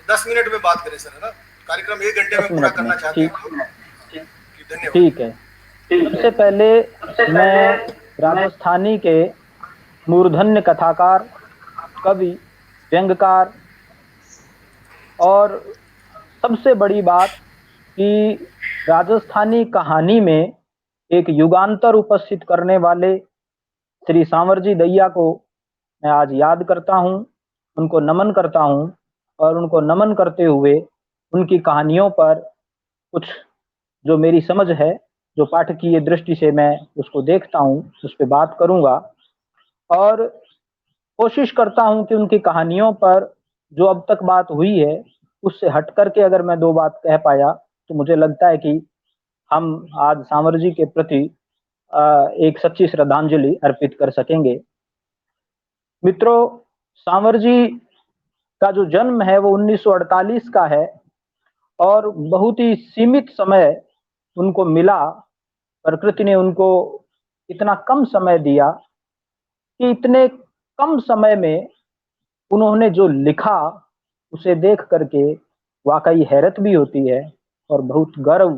10 मिनट में बात करें सर, है ना? कार्यक्रम 1 घंटे में पूरा करना चाहते हैं। धन्यवाद।
ठीक है। सबसे पहले मैं राजस्थानी के मूर्धन्य कथाकार, कवि, व्यंग्यकार और सबसे बड़ी बात कि राजस्थानी कहानी में एक युगांतर उपस्थित करने वाले श्री सांवरजी दहिया को मैं आज याद करता हूँ, उनको नमन करता हूँ, और उनको नमन करते हुए उनकी कहानियों पर कुछ जो मेरी समझ है, जो पाठकीय दृष्टि से मैं उसको देखता हूँ, उस पर बात करूँगा। और कोशिश करता हूँ कि उनकी कहानियों पर जो अब तक बात हुई है उससे हट करके अगर मैं 2 बात कह पाया तो मुझे लगता है कि हम आज सांवर जी के प्रति एक सच्ची श्रद्धांजलि अर्पित कर सकेंगे। मित्रों, सांवर जी का जो जन्म है वो 1948 का है और बहुत ही सीमित समय उनको मिला। प्रकृति ने उनको इतना कम समय दिया कि इतने कम समय में उन्होंने जो लिखा उसे देख करके वाकई हैरत भी होती है और बहुत गर्व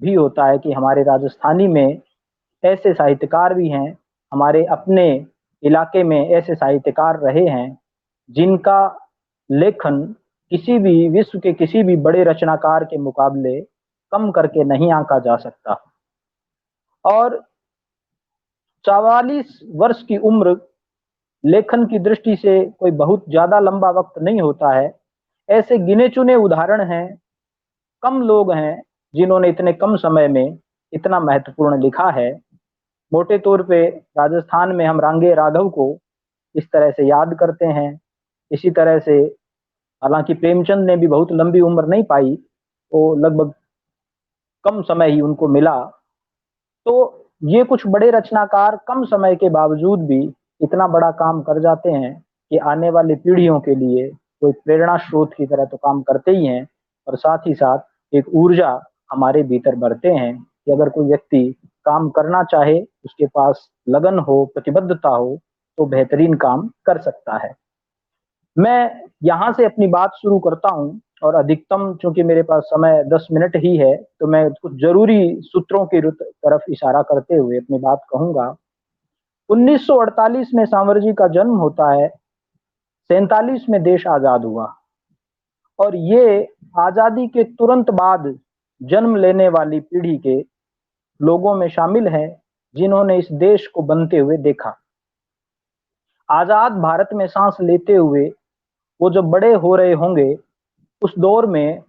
भी होता है कि हमारे राजस्थानी में ऐसे साहित्यकार भी हैं, हमारे अपने इलाके में ऐसे साहित्यकार रहे हैं जिनका लेखन किसी भी विश्व के किसी भी बड़े रचनाकार के मुकाबले कम करके नहीं आंका जा सकता। और 44 वर्ष की उम्र लेखन की दृष्टि से कोई बहुत ज्यादा लंबा वक्त नहीं होता है। ऐसे गिने चुने उदाहरण हैं, कम लोग हैं जिन्होंने इतने कम समय में इतना महत्वपूर्ण लिखा है। मोटे तौर पे राजस्थान में हम रांगे राघव को इस तरह से याद करते हैं। इसी तरह से हालांकि प्रेमचंद ने भी बहुत लंबी उम्र नहीं पाई, वो लगभग कम समय ही उनको मिला। तो ये कुछ बड़े रचनाकार कम समय के बावजूद भी इतना बड़ा काम कर जाते हैं कि आने वाली पीढ़ियों के लिए कोई प्रेरणा स्रोत की तरह तो काम करते ही हैं, और साथ ही साथ एक ऊर्जा हमारे भीतर भरते हैं कि अगर कोई व्यक्ति काम करना चाहे, उसके पास लगन हो, प्रतिबद्धता हो, तो बेहतरीन काम कर सकता है। मैं यहाँ से अपनी बात शुरू करता हूँ और अधिकतम चूंकि मेरे पास समय 10 मिनट ही है तो मैं कुछ जरूरी सूत्रों की तरफ इशारा करते हुए अपनी बात कहूंगा। 1948 में सांवर जी का जन्म होता है, 47 में देश आजाद हुआ, और ये आजादी के तुरंत बाद जन्म लेने वाली पीढ़ी के लोगों में शामिल हैं जिन्होंने इस देश को बनते हुए देखा। आजाद भारत में सांस लेते हुए वो जब बड़े हो रहे होंगे, उस दौर में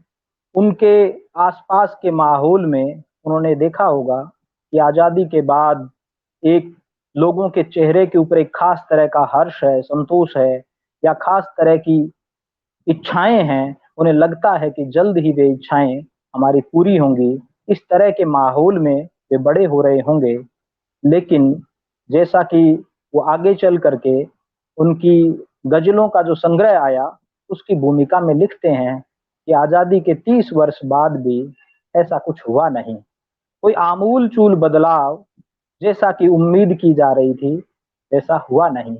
उनके आसपास के माहौल में उन्होंने देखा होगा कि आजादी के बाद एक लोगों के चेहरे के ऊपर एक खास तरह का हर्ष है, संतोष है, या खास तरह की इच्छाएं हैं। उन्हें लगता है कि जल्द ही वे इच्छाएं हमारी पूरी होंगी। इस तरह के माहौल में वे बड़े हो रहे होंगे। लेकिन जैसा कि वो आगे चल करके उनकी गजलों का जो संग्रह आया, उसकी भूमिका में लिखते हैं कि कि आजादी के 30 वर्ष बाद भी ऐसा कुछ हुआ नहीं। कोई आमूल चूल बदलाव जैसा कि उम्मीद की जा रही थी ऐसा हुआ नहीं।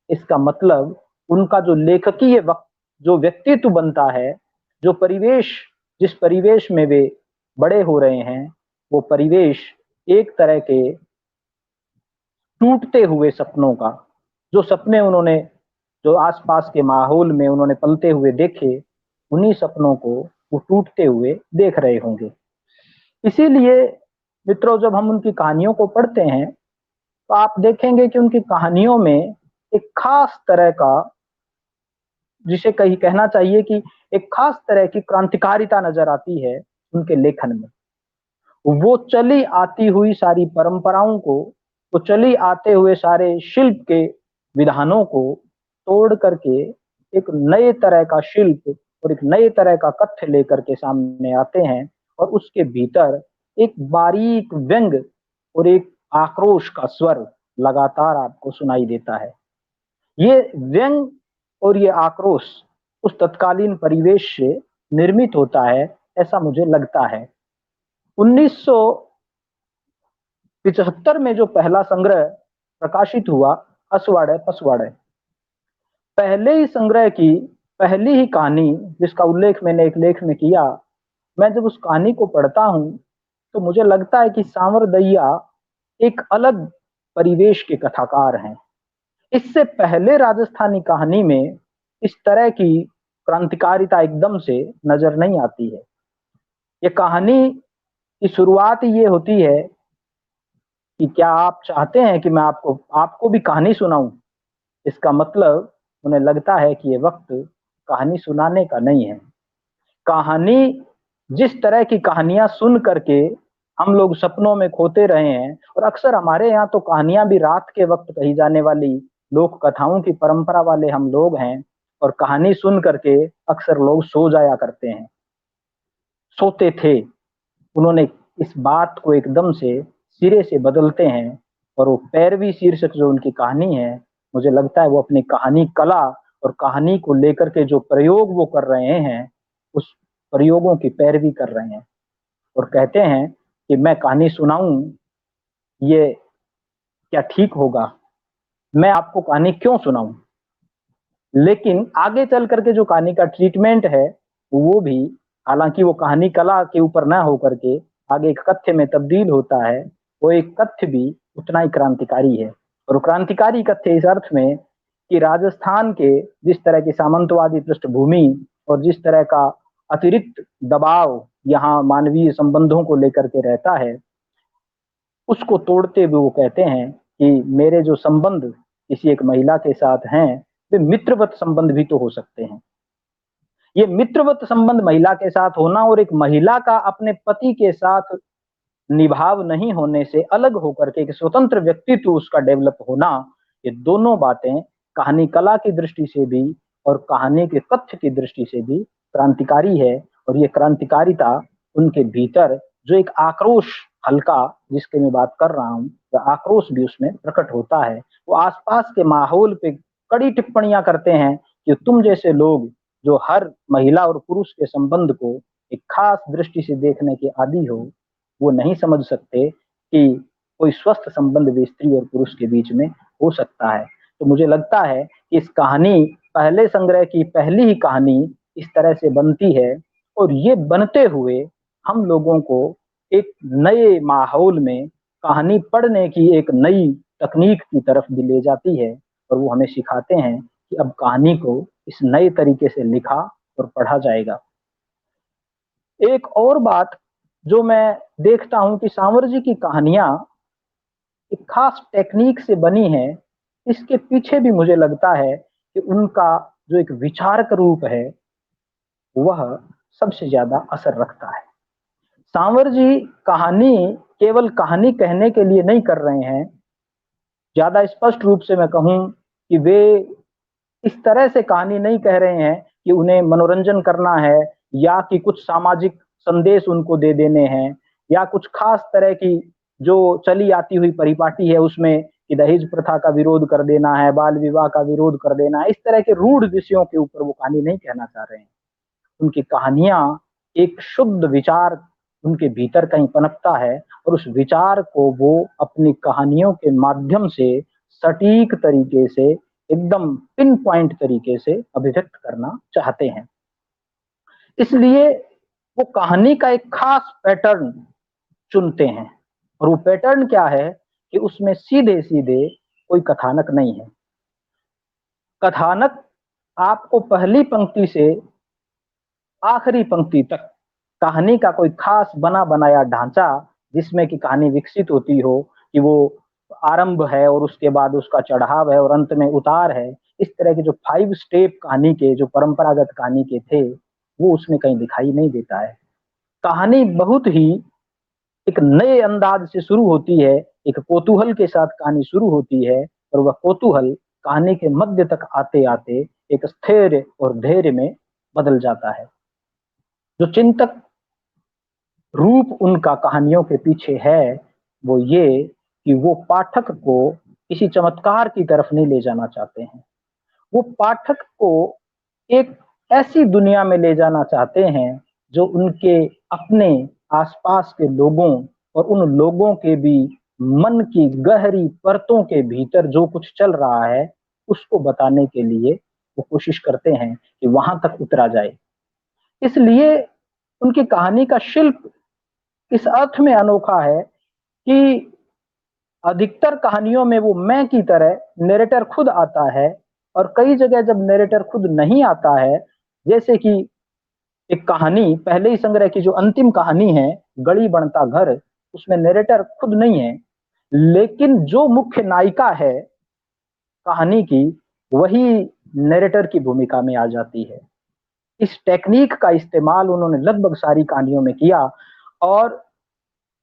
इसका मतलब उनका जो लेखकीय वक्त जो व्यक्तित्व बनता है, जो परिवेश जिस परिवेश में वे बड़े हो रहे हैं, वो परिवेश एक तरह के टूटते हुए सपनों का, जो सपने उन्होंने जो आसपास के माहौल में उन्होंने पलते हुए देखे, उन्हीं सपनों को वो टूटते हुए देख रहे होंगे। इसीलिए मित्रों, जब हम उनकी कहानियों को पढ़ते हैं तो आप देखेंगे कि उनकी कहानियों में एक खास तरह का, जिसे कहीं कहना चाहिए कि एक खास तरह की क्रांतिकारिता नजर आती है उनके लेखन में। वो चली आती हुई सारी परंपराओं को, वो चली आते हुए सारे शिल्प के विधानों को तोड़ करके एक नए तरह का शिल्प और एक नए तरह का कथ्य लेकर के सामने आते हैं, और उसके भीतर एक बारीक व्यंग और एक आक्रोश का स्वर लगातार आपको सुनाई देता है। ये व्यंग और ये आक्रोश उस तत्कालीन परिवेश से निर्मित होता है, ऐसा मुझे लगता है। 1975 में जो पहला संग्रह प्रकाशित हुआ, असवाड़े पसवाड़े, पहले ही संग्रह की पहली ही कहानी जिसका उल्लेख मैंने एक लेख में किया, मैं जब उस कहानी को पढ़ता हूं तो मुझे लगता है कि सांवर दैया एक अलग परिवेश के कथाकार हैं। इससे पहले राजस्थानी कहानी में इस तरह की क्रांतिकारिता एकदम से नजर नहीं आती है। ये कहानी की शुरुआत ये होती है कि क्या आप चाहते हैं कि मैं आपको भी कहानी सुनाऊं। इसका मतलब उन्हें लगता है कि ये वक्त कहानी सुनाने का नहीं है। कहानी, जिस तरह की कहानियां सुन करके हम लोग सपनों में खोते रहे हैं, और अक्सर हमारे यहाँ तो कहानियां भी रात के वक्त कही जाने वाली लोक कथाओं की परंपरा वाले हम लोग हैं, और कहानी सुन करके अक्सर लोग सो जाया करते हैं, सोते थे। उन्होंने इस बात को एकदम से सिरे से बदलते हैं, और वो 15वीं शीर्षक जो उनकी कहानी है, मुझे लगता है वो अपनी कहानी कला और कहानी को लेकर के जो प्रयोग वो कर रहे हैं, उस प्रयोगों की पैरवी कर रहे हैं, और कहते हैं कि मैं कहानी सुनाऊं, ये क्या ठीक होगा, मैं आपको कहानी क्यों सुनाऊं। लेकिन आगे चल करके जो कहानी का ट्रीटमेंट है वो भी, हालांकि वो कहानी कला के ऊपर ना होकर के आगे एक कथ्य में तब्दील होता है, वो एक कथ्य भी उतना ही क्रांतिकारी है। और क्रांतिकारी कथ्य इस अर्थ में कि राजस्थान के जिस तरह की सामंतवादी पृष्ठभूमि और जिस तरह का अतिरिक्त दबाव यहाँ मानवीय संबंधों को लेकर के रहता है, उसको तोड़ते हुए वो कहते हैं कि मेरे जो संबंध किसी एक महिला के साथ हैं, वे मित्रवत संबंध भी तो हो सकते हैं। ये मित्रवत संबंध महिला के साथ होना और एक महिला का अपने पति के साथ निभाव नहीं होने से अलग होकर के एक स्वतंत्र व्यक्तित्व उसका डेवलप होना, ये दोनों बातें कहानी कला की दृष्टि से भी और कहानी के तथ्य की दृष्टि से भी क्रांतिकारी है। और ये क्रांतिकारिता उनके भीतर जो एक आक्रोश हल्का जिसके मैं बात कर रहा हूँ, वह आक्रोश भी उसमें प्रकट होता है। वो आसपास के माहौल पे कड़ी टिप्पणियां करते हैं कि तुम जैसे लोग जो हर महिला और पुरुष के संबंध को एक खास दृष्टि से देखने के आदी हो, वो नहीं समझ सकते कि कोई स्वस्थ संबंध भी स्त्री और पुरुष के बीच में हो सकता है। तो मुझे लगता है कि इस कहानी, पहले संग्रह की पहली ही कहानी इस तरह से बनती है, और ये बनते हुए हम लोगों को एक नए माहौल में कहानी पढ़ने की एक नई तकनीक की तरफ भी ले जाती है, और वो हमें सिखाते हैं कि अब कहानी को इस नए तरीके से लिखा और पढ़ा जाएगा। एक और बात जो मैं देखता हूं कि सांवर जी की कहानियां एक खास टेक्निक से बनी है, इसके पीछे भी मुझे लगता है कि उनका जो एक विचारक रूप है वह सबसे ज्यादा असर रखता है। सांवर जी कहानी केवल कहानी कहने के लिए नहीं कर रहे हैं। ज्यादा स्पष्ट रूप से मैं कहूं कि वे इस तरह से कहानी नहीं कह रहे हैं कि उन्हें मनोरंजन करना है, या कि कुछ सामाजिक संदेश उनको दे देने हैं, या कुछ खास तरह की जो चली आती हुई परिपाटी है उसमें कि दहेज प्रथा का विरोध कर देना है, बाल विवाह का विरोध कर देना है, इस तरह के रूढ़ विषयों के ऊपर वो कहानी नहीं कहना चाह रहे हैं। उनकी कहानियां एक शुद्ध विचार उनके भीतर कहीं पनपता है और उस विचार को वो अपनी कहानियों के माध्यम से सटीक तरीके से, एकदम पिन पॉइंट तरीके से अभिव्यक्त करना चाहते हैं। इसलिए वो कहानी का एक खास पैटर्न चुनते हैं और वो पैटर्न क्या है कि उसमें सीधे सीधे कोई कथानक नहीं है। कथानक आपको पहली पंक्ति से आखिरी पंक्ति तक कहानी का कोई खास बना बनाया ढांचा जिसमें कि कहानी विकसित होती हो, कि वो आरंभ है और उसके बाद उसका चढ़ाव है और अंत में उतार है, इस तरह के जो 5 स्टेप कहानी के, जो परंपरागत कहानी के थे, वो उसमें कहीं दिखाई नहीं देता है। कहानी बहुत ही एक नए अंदाज से शुरू होती है, एक कौतूहल के साथ कहानी शुरू होती है और वह कौतूहल कहानी के मध्य तक आते आते एक स्थिर और धैर्य में बदल जाता है। जो चिंतक रूप उनका कहानियों के पीछे है वो ये कि वो पाठक को किसी चमत्कार की तरफ नहीं ले जाना चाहते हैं। वो पाठक को एक ऐसी दुनिया में ले जाना चाहते हैं जो उनके अपने आसपास के लोगों और उन लोगों के भी मन की गहरी परतों के भीतर जो कुछ चल रहा है उसको बताने के लिए वो कोशिश करते हैं कि वहां तक उतरा जाए। इसलिए उनकी कहानी का शिल्प इस अर्थ में अनोखा है कि अधिकतर कहानियों में वो मैं की तरह नरेटर खुद आता है और कई जगह जब नरेटर खुद नहीं आता है, जैसे कि एक कहानी पहले ही संग्रह की जो अंतिम कहानी है गड़ी बनता घर, उसमें नरेटर खुद नहीं है, लेकिन जो मुख्य नायिका है कहानी की वही नरेटर की भूमिका में आ जाती है। इस टेक्निक का इस्तेमाल उन्होंने लगभग सारी कहानियों में किया और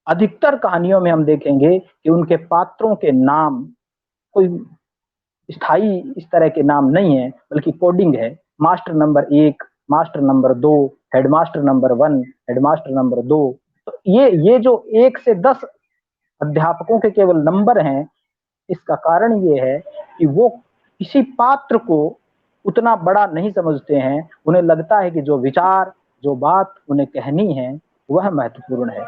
अधिकतर कहानियों में हम देखेंगे कि उनके पात्रों के नाम कोई स्थायी इस तरह के नाम नहीं है, बल्कि कोडिंग है। Master number 1, master number 2, headmaster number 1, headmaster number 2। तो ये जो 1 से 10 अध्यापकों के केवल नंबर हैं, इसका कारण ये है कि वो किसी पात्र को उतना बड़ा नहीं समझते हैं। उन्हें लगता है कि जो विचार, जो बात उन्हें कहनी है वह महत्वपूर्ण है।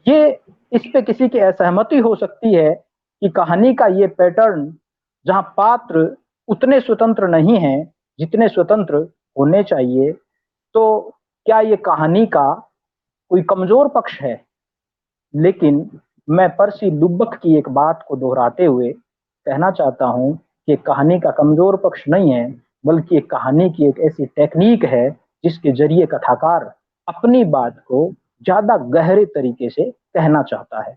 ये इस पे किसी की असहमति हो सकती है कि कहानी का ये पैटर्न जहां पात्र उतने स्वतंत्र नहीं हैं जितने स्वतंत्र होने चाहिए, तो क्या ये कहानी का कोई कमजोर पक्ष है? लेकिन मैं पर्सी लुबक की एक बात को दोहराते हुए कहना चाहता हूं कि कहानी का कमजोर पक्ष नहीं है, बल्कि एक कहानी की एक ऐसी टेक्निक है जिसके जरिए कथाकार अपनी बात को ज्यादा गहरे तरीके से कहना चाहता है।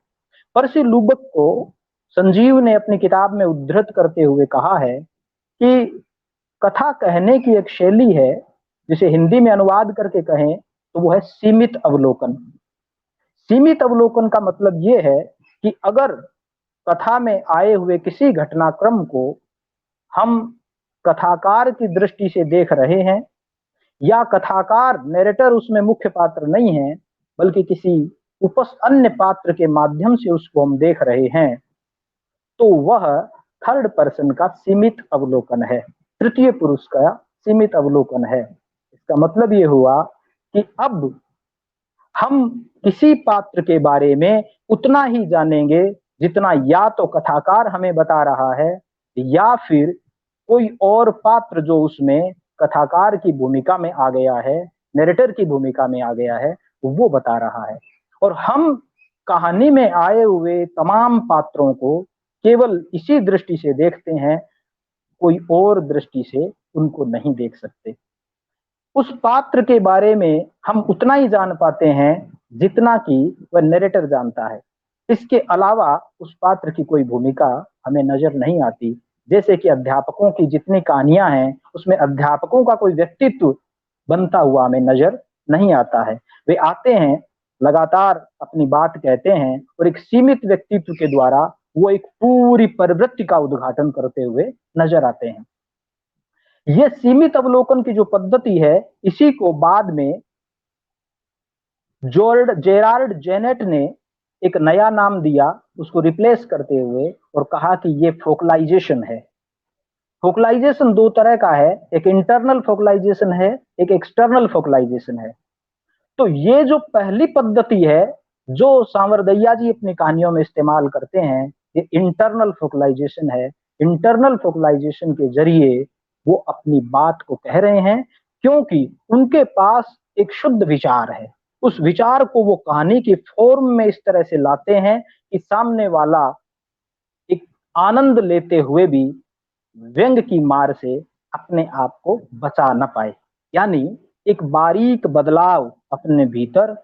पर्सी लुबक को संजीव ने अपनी किताब में उद्धृत करते हुए कहा है कि कथा कहने की एक शैली है, जिसे हिंदी में अनुवाद करके कहें तो वो है सीमित अवलोकन। सीमित अवलोकन का मतलब ये है कि अगर कथा में आए हुए किसी घटनाक्रम को हम कथाकार की दृष्टि से देख रहे हैं या कथाकार नरेटर उसमें मुख्य पात्र नहीं है बल्कि किसी अन्य पात्र के माध्यम से उसको हम देख रहे हैं, तो वह थर्ड पर्सन का सीमित अवलोकन है, तृतीय पुरुष का सीमित अवलोकन है। इसका मतलब ये हुआ कि अब हम किसी पात्र के बारे में उतना ही जानेंगे जितना या तो कथाकार हमें बता रहा है या फिर कोई और पात्र जो उसमें कथाकार की भूमिका में आ गया है, नरेटर की भूमिका में आ गया है, वो बता रहा है। और हम कहानी में आए हुए तमाम पात्रों को केवल इसी दृष्टि से देखते हैं, कोई और दृष्टि से उनको नहीं देख सकते। उस पात्र के बारे में हम उतना ही जान पाते हैं जितना कि वह नरेटर जानता है। इसके अलावा उस पात्र की कोई भूमिका हमें नजर नहीं आती। जैसे कि अध्यापकों की जितनी कहानियां हैं उसमें अध्यापकों का कोई व्यक्तित्व बनता हुआ हमें नजर नहीं आता है। वे आते हैं, लगातार अपनी बात कहते हैं और एक सीमित व्यक्तित्व के द्वारा वो एक पूरी प्रवृत्ति का उद्घाटन करते हुए नजर आते हैं। यह सीमित अवलोकन की जो पद्धति है, इसी को बाद में जेरार्ड जेनेट ने एक नया नाम दिया, उसको रिप्लेस करते हुए, और कहा कि ये फोकलाइजेशन है। फोकलाइजेशन दो तरह का है, एक इंटरनल फोकलाइजेशन है, एक एक्सटर्नल फोकलाइजेशन है। तो ये जो पहली पद्धति है जो सांवरदैया जी अपनी कहानियों में इस्तेमाल करते हैं, ये इंटरनल फोकलाइजेशन है। इंटरनल फोकलाइजेशन के जरिए वो अपनी बात को कह रहे हैं, क्योंकि उनके पास एक शुद्ध विचार है। उस विचार को वो कहानी की फॉर्म में इस तरह से लाते हैं कि सामने वाला एक आनंद लेते हुए भी व्यंग की मार से अपने आप को बचा न पाए। यानी एक बारीक बदलाव अपने भीतर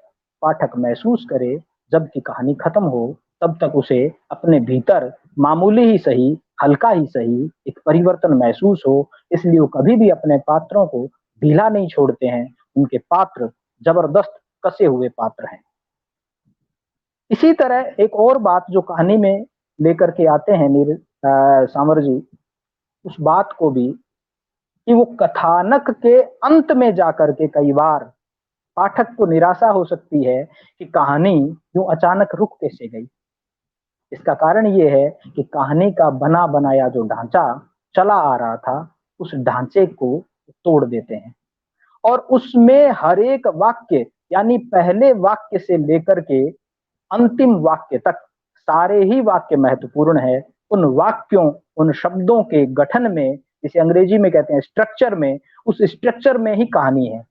पाठक महसूस करे, जबकि कहानी खत्म हो तब तक उसे अपने भीतर मामूली ही सही, हल्का ही सही एक परिवर्तन महसूस हो। इसलिए वो कभी भी अपने पात्रों को ढीला नहीं छोड़ते हैं। उनके पात्र जबरदस्त कसे हुए पात्र हैं। इसी तरह एक और बात जो कहानी में लेकर के आते हैं सांवर जी, उस बात को भी कि वो कथानक के अंत में जाकर के कई बार पाठक को निराशा हो सकती है कि कहानी यूं अचानक रुक कैसे गई। इसका कारण ये है कि कहानी का बना बनाया जो ढांचा चला आ रहा था, उस ढांचे को तोड़ देते हैं और उसमें हर एक वाक्य, यानी पहले वाक्य से लेकर के अंतिम वाक्य तक सारे ही वाक्य महत्वपूर्ण है। उन वाक्यों, उन शब्दों के गठन में, जिसे अंग्रेजी में कहते हैं स्ट्रक्चर में, उस स्ट्रक्चर में ही कहानी है।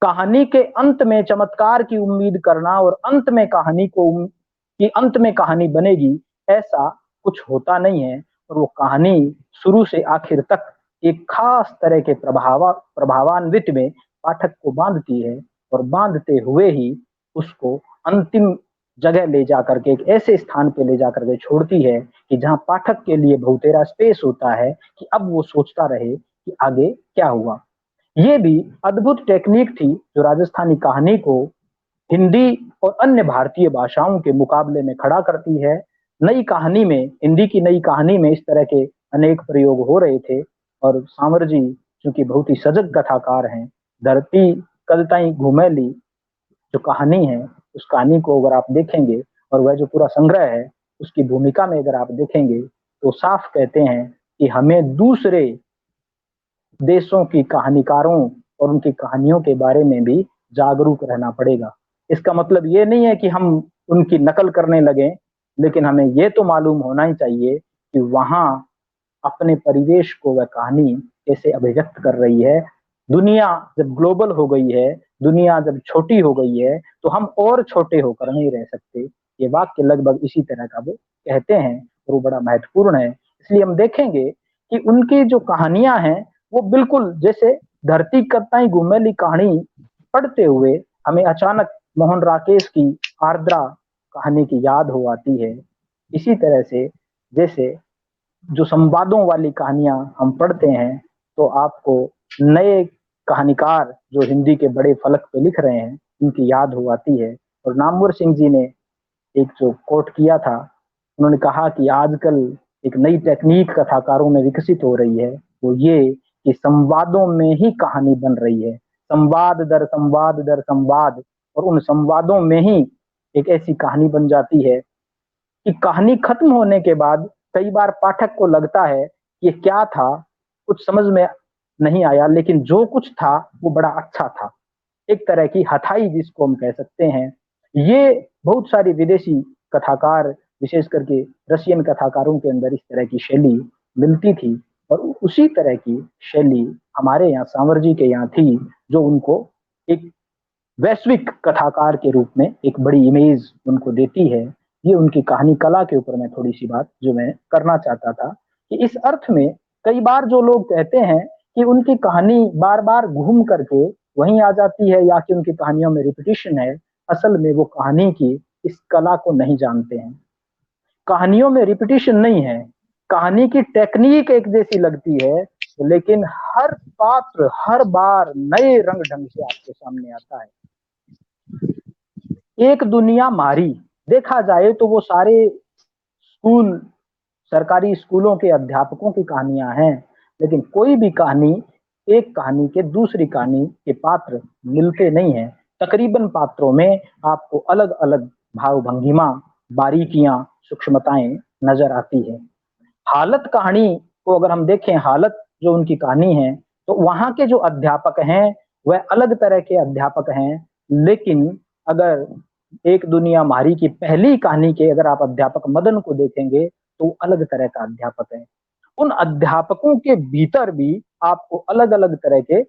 कहानी के अंत में चमत्कार की उम्मीद करना और अंत में कहानी को कि अंत में कहानी बनेगी, ऐसा कुछ होता नहीं है। और वो कहानी शुरू से आखिर तक एक खास तरह के प्रभावान्वित में पाठक को बांधती है और बांधते हुए ही उसको अंतिम जगह ले जाकर के एक ऐसे स्थान पे ले जाकर के छोड़ती है कि जहां पाठक के लिए बहुतेरा स्पेस होता है कि अब वो सोचता रहे कि आगे क्या हुआ। ये भी अद्भुत टेक्निक थी जो राजस्थानी कहानी को हिंदी और अन्य भारतीय भाषाओं के मुकाबले में खड़ा करती है। नई कहानी में, हिंदी की नई कहानी में इस तरह के अनेक प्रयोग हो रहे थे और सांवर जी चूंकि बहुत ही सजग कथाकार हैं, धरती कदताई घुमेली जो कहानी है, उस कहानी को अगर आप देखेंगे और वह जो पूरा संग्रह है उसकी भूमिका में अगर आप देखेंगे तो साफ कहते हैं कि हमें दूसरे देशों की कहानीकारों और उनकी कहानियों के बारे में भी जागरूक रहना पड़ेगा। इसका मतलब ये नहीं है कि हम उनकी नकल करने लगे, लेकिन हमें ये तो मालूम होना ही चाहिए कि वहां अपने परिवेश को वह कहानी कैसे अभिव्यक्त कर रही है। दुनिया जब ग्लोबल हो गई है, दुनिया जब छोटी हो गई है, तो हम और छोटे होकर नहीं रह सकते। ये वाक्य लगभग इसी तरह का वो कहते हैं और वो बड़ा महत्वपूर्ण है। इसलिए हम देखेंगे कि उनकी जो कहानियां हैं वो बिल्कुल जैसे धरती कत्ताई घुमेली कहानी पढ़ते हुए हमें अचानक मोहन राकेश की आर्द्रा कहानी की याद हो आती है। इसी तरह से जैसे जो संवादों वाली कहानियां हम पढ़ते हैं तो आपको नए कहानीकार जो हिंदी के बड़े फलक पे लिख रहे हैं उनकी याद हो आती है। और नामवर सिंह जी ने एक जो कोट किया था, उन्होंने कहा कि आजकल एक नई टेक्निक कथाकारों में विकसित हो रही है, वो ये कि संवादों में ही कहानी बन रही है, संवाद दर संवाद दर संवाद, और उन संवादों में ही एक ऐसी कहानी बन जाती है कि कहानी खत्म होने के बाद कई बार पाठक को लगता है ये क्या था, कुछ समझ में नहीं आया, लेकिन जो कुछ था वो बड़ा अच्छा था। एक तरह की हथाई जिसको हम कह सकते हैं। ये बहुत सारी विदेशी कथाकार, विशेष करके रशियन कथाकारों के अंदर इस तरह की शैली मिलती थी और उसी तरह की शैली हमारे यहाँ सांवर जी के यहाँ थी, जो उनको एक वैश्विक कथाकार के रूप में एक बड़ी इमेज उनको देती है। ये उनकी कहानी कला के ऊपर मैं थोड़ी सी बात जो मैं करना चाहता था कि इस अर्थ में कई बार जो लोग कहते हैं कि उनकी कहानी बार बार घूम करके वहीं आ जाती है या कि उनकी कहानियों में रिपीटिशन है, असल में वो कहानी की इस कला को नहीं जानते हैं। कहानियों में रिपीटिशन नहीं है, कहानी की टेक्निक एक जैसी लगती है, लेकिन हर पात्र हर बार नए रंग ढंग से आपके सामने आता है। एक दुनिया मारी देखा जाए तो वो सारे स्कूल, सरकारी स्कूलों के अध्यापकों की कहानियां हैं, लेकिन कोई भी कहानी एक कहानी के दूसरी कहानी के पात्र मिलते नहीं हैं। तकरीबन पात्रों में आपको अलग अलग भाव भंगिमा, बारीकियां, सूक्ष्मताएं नजर आती है। हालत कहानी को अगर हम देखें हालत जो उनकी कहानी है, तो वहां के जो अध्यापक हैं वह अलग तरह के अध्यापक हैं। लेकिन अगर एक दुनिया मारी की पहली कहानी के अगर आप अध्यापक मदन को देखेंगे तो अलग तरह का अध्यापक है। उन अध्यापकों के भीतर भी आपको अलग अलग तरह के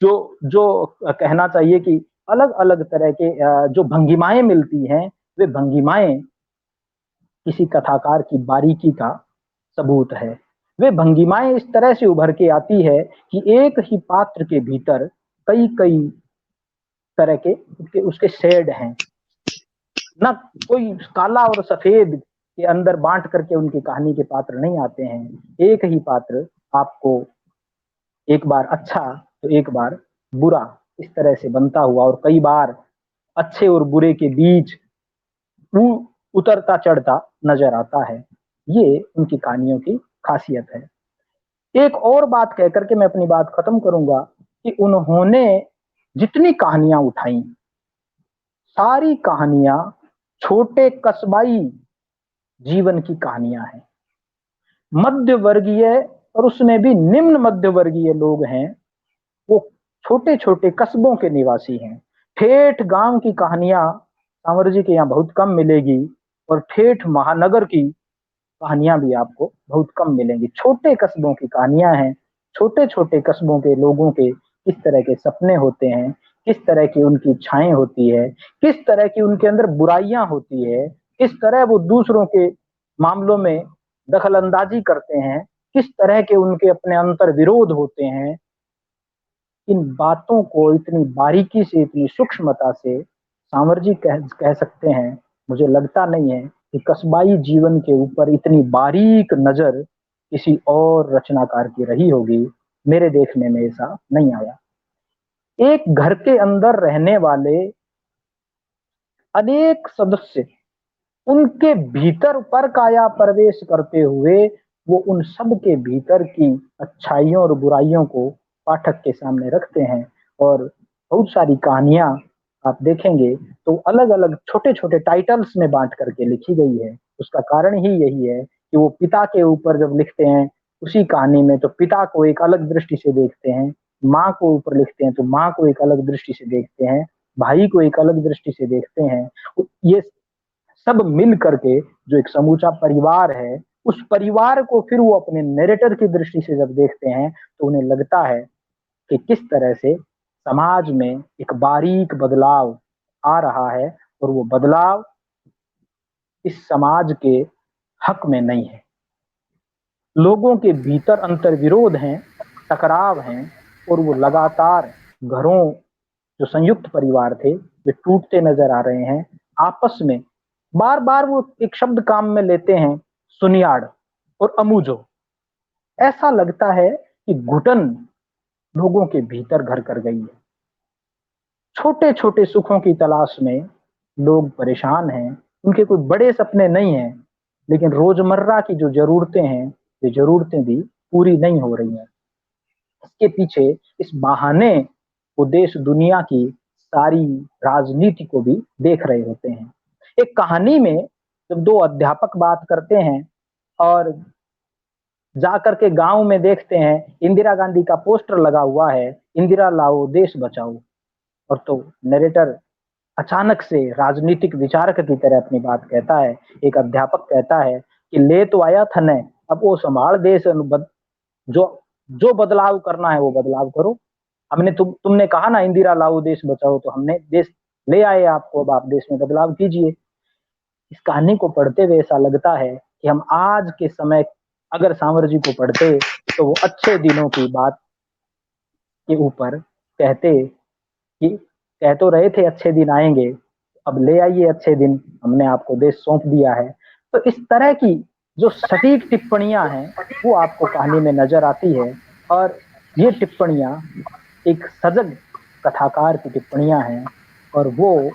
जो जो कहना चाहिए कि अलग अलग तरह के जो भंगिमाएं मिलती हैं, वे भंगिमाएं किसी कथाकार की बारीकी का सबूत है। वे भंगिमाएं इस तरह से उभर के आती है कि एक ही पात्र के भीतर कई कई तरह के उसके शेड हैं, ना कोई काला और सफेद के अंदर बांट करके उनकी कहानी के पात्र नहीं आते हैं। एक ही पात्र आपको एक बार अच्छा तो एक बार बुरा इस तरह से बनता हुआ, और कई बार अच्छे और बुरे के बीच उतरता चढ़ता नजर आता है। ये उनकी कहानियों की खासियत है। एक और बात कहकर के मैं अपनी बात खत्म करूंगा कि उन्होंने जितनी कहानियां उठाई, सारी कहानियां छोटे कस्बाई जीवन की कहानियां हैं। मध्य वर्गीय और उसमें भी निम्न मध्य वर्गीय लोग हैं, वो छोटे छोटे कस्बों के निवासी हैं। ठेठ गांव की कहानियां सांवर जी के यहाँ बहुत कम मिलेगी, और ठेठ महानगर की कहानियां भी आपको बहुत कम मिलेंगी। छोटे कस्बों की कहानियां हैं। छोटे छोटे कस्बों के लोगों के किस तरह के सपने होते हैं, किस तरह की उनकी इच्छाएं होती है, किस तरह की उनके अंदर बुराइयां होती है, किस तरह वो दूसरों के मामलों में दखल अंदाजी करते हैं, किस तरह के उनके अपने अंतर विरोध होते हैं। इन बातों को इतनी बारीकी से, इतनी सूक्ष्मता से सांवर जी कह सकते हैं। मुझे लगता नहीं है कि कस्बाई जीवन के ऊपर इतनी बारीक नजर किसी और रचनाकार की रही होगी। मेरे देखने में ऐसा नहीं आया। एक घर के अंदर रहने वाले अनेक सदस्य, उनके भीतर पर काया प्रवेश करते हुए वो उन सब के भीतर की अच्छाइयों और बुराइयों को पाठक के सामने रखते हैं। और बहुत सारी कहानियां आप देखेंगे तो अलग अलग छोटे छोटे टाइटल्स में बांट करके लिखी गई है। उसका कारण ही यही है कि वो पिता के ऊपर जब लिखते हैं उसी कहानी में, तो पिता को एक अलग दृष्टि से देखते हैं, माँ को ऊपर लिखते हैं तो माँ को एक अलग दृष्टि से देखते हैं, भाई को एक अलग दृष्टि से देखते हैं। ये सब मिल करके जो एक समूचा परिवार है, उस परिवार को फिर वो अपने नैरेटर की दृष्टि से जब देखते हैं तो उन्हें लगता है कि किस तरह से समाज में एक बारीक बदलाव आ रहा है, और वो बदलाव इस समाज के हक में नहीं है। लोगों के भीतर अंतर विरोध हैं, टकराव हैं, और वो लगातार घरों जो संयुक्त परिवार थे वे टूटते नजर आ रहे हैं। आपस में बार बार वो एक शब्द काम में लेते हैं, सुनियाड़ और अमूजो। ऐसा लगता है कि घुटन लोगों के भीतर घर कर गई है। छोटे छोटे सुखों की तलाश में लोग परेशान हैं। उनके कोई बड़े सपने नहीं हैं, लेकिन रोजमर्रा की जो जरूरतें हैं वे जरूरतें भी पूरी नहीं हो रही हैं। इसके पीछे इस बहाने वो देश दुनिया की सारी राजनीति को भी देख रहे होते हैं। एक कहानी में जब दो अध्यापक बात करते हैं और जाकर के गांव में देखते हैं इंदिरा गांधी का पोस्टर लगा हुआ है, इंदिरा लाओ देश बचाओ, और तो नरेटर अचानक से राजनीतिक विचारक की तरह अपनी बात कहता है। एक अध्यापक कहता है कि ले तो आया था ने, अब वो संभाल देश, जो बदलाव करना है वो बदलाव करो। हमने तुमने कहा ना इंदिरा लाओ देश बचाओ, तो हमने देश ले आए आपको, अब आप देश में बदलाव कीजिए। इस कहानी को पढ़ते हुए ऐसा लगता है कि हम आज के समय अगर सांवर जी को पढ़ते तो वो अच्छे दिनों की बात के ऊपर कहते कि कह तो रहे थे अच्छे दिन आएंगे, अब ले आइए अच्छे दिन, हमने आपको देश सौंप दिया है। तो इस तरह की जो सटीक टिप्पणियां हैं वो आपको कहानी में नजर आती है, और ये टिप्पणियां एक सजग कथाकार की टिप्पणियां हैं, और वो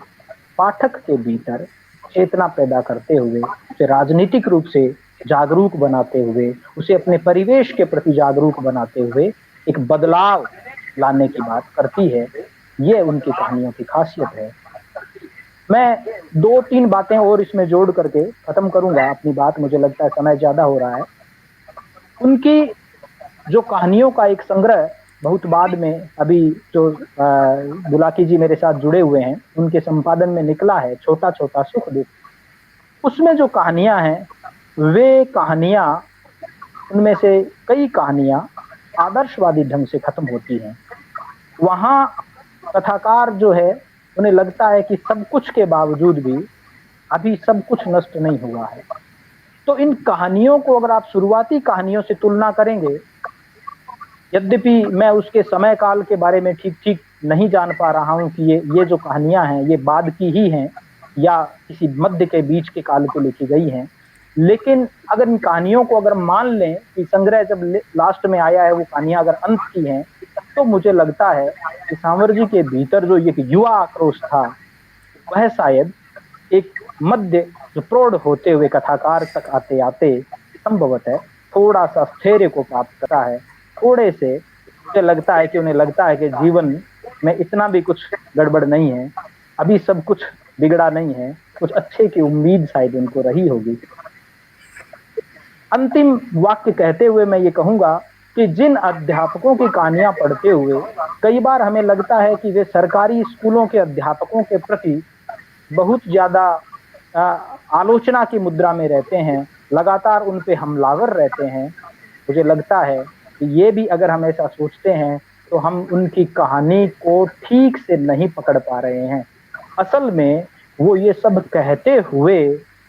पाठक के भीतर चेतना पैदा करते हुए, उसे राजनीतिक रूप से जागरूक बनाते हुए, उसे अपने परिवेश के प्रति जागरूक बनाते हुए एक बदलाव लाने की बात करती है। ये उनकी कहानियों की खासियत है। मैं दो तीन बातें और इसमें जोड़ करके खत्म करूंगा अपनी बात, मुझे लगता है समय ज्यादा हो रहा है। उनकी जो कहानियों का एक संग्रह बहुत बाद में, अभी जो बुलाकी जी मेरे साथ जुड़े हुए हैं उनके संपादन में निकला है, छोटा छोटा सुख दुख, उसमें जो कहानियां हैं वे कहानियां, उनमें से कई कहानियां आदर्शवादी ढंग से खत्म होती हैं। वहां कथाकार जो है उन्हें लगता है कि सब कुछ के बावजूद भी अभी सब कुछ नष्ट नहीं हुआ है। तो इन कहानियों को अगर आप शुरुआती कहानियों से तुलना करेंगे, यद्यपि मैं उसके समय काल के बारे में ठीक ठीक नहीं जान पा रहा हूं कि ये जो कहानियां हैं ये बाद की ही हैं या किसी मध्य के बीच के काल की लिखी गई हैं, लेकिन अगर इन कहानियों को अगर मान लें कि संग्रह जब लास्ट में आया है वो कहानियां अगर अंत की हैं, तो मुझे लगता है कि सांवर जी के भीतर जो एक युवा आक्रोश था वह शायद एक मध्य जो प्रौढ़ होते हुए कथाकार तक आते आते संभवतः थोड़ा सा स्थैर्य को प्राप्त करता है। थोड़े से मुझे लगता है कि उन्हें लगता है कि जीवन में इतना भी कुछ गड़बड़ नहीं है, अभी सब कुछ बिगड़ा नहीं है, कुछ अच्छे की उम्मीद शायद उनको रही होगी। अंतिम वाक्य कहते हुए मैं ये कहूंगा कि जिन अध्यापकों की कहानियां पढ़ते हुए कई बार हमें लगता है कि वे सरकारी स्कूलों के अध्यापकों के प्रति बहुत ज्यादा आलोचना की मुद्रा में रहते हैं, लगातार उन पे हमलावर रहते हैं, मुझे लगता है कि ये भी अगर हम ऐसा सोचते हैं तो हम उनकी कहानी को ठीक से नहीं पकड़ पा रहे हैं। असल में वो ये सब कहते हुए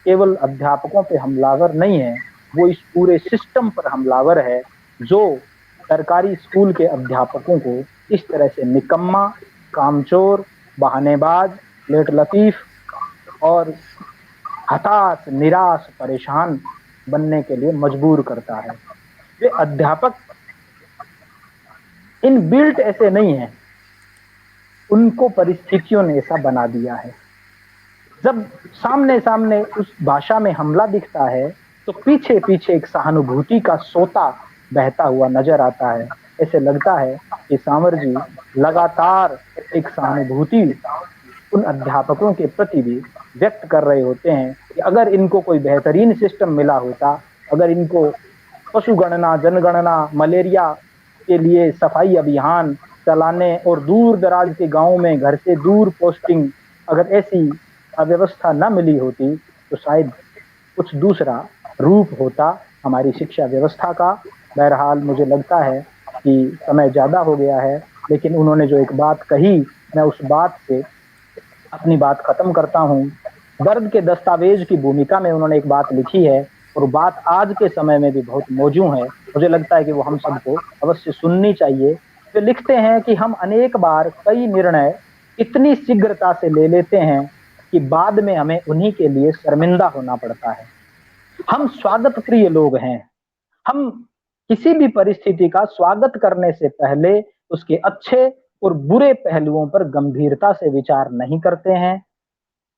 केवल अध्यापकों पे हमलावर नहीं है, वो इस पूरे सिस्टम पर हमलावर है जो सरकारी स्कूल के अध्यापकों को इस तरह से निकम्मा, कामचोर, बहानेबाज, लेट लतीफ और हताश, निराश, परेशान बनने के लिए मजबूर करता है। ये अध्यापक इन बिल्ट ऐसे नहीं हैं, उनको परिस्थितियों ने ऐसा बना दिया है। जब सामने सामने उस भाषा में हमला दिखता है तो पीछे पीछे एक सहानुभूति का सोता बहता हुआ नजर आता है। ऐसे लगता है कि सांवर जी लगातार एक सहानुभूति उन अध्यापकों के प्रति भी व्यक्त कर रहे होते हैं कि अगर इनको कोई बेहतरीन सिस्टम मिला होता, अगर इनको पशु गणना, जनगणना, मलेरिया के लिए सफाई अभियान चलाने और दूर दराज के गांवों में घर से दूर पोस्टिंग, अगर ऐसी व्यवस्था न मिली होती तो शायद कुछ दूसरा रूप होता हमारी शिक्षा व्यवस्था का। बहरहाल मुझे लगता है कि समय ज़्यादा हो गया है, लेकिन उन्होंने जो एक बात कही मैं उस बात से अपनी बात खत्म करता हूँ। दर्द के दस्तावेज की भूमिका में उन्होंने एक बात लिखी है और बात आज के समय में भी बहुत मौजूद है, मुझे लगता है कि वो हम सबको अवश्य सुननी चाहिए। वे लिखते हैं कि हम अनेक बार कई निर्णय इतनी शीघ्रता से ले लेते हैं कि बाद में हमें उन्हीं के लिए शर्मिंदा होना पड़ता है। हम स्वागत प्रिय लोग हैं, हम किसी भी परिस्थिति का स्वागत करने से पहले उसके अच्छे और बुरे पहलुओं पर गंभीरता से विचार नहीं करते हैं।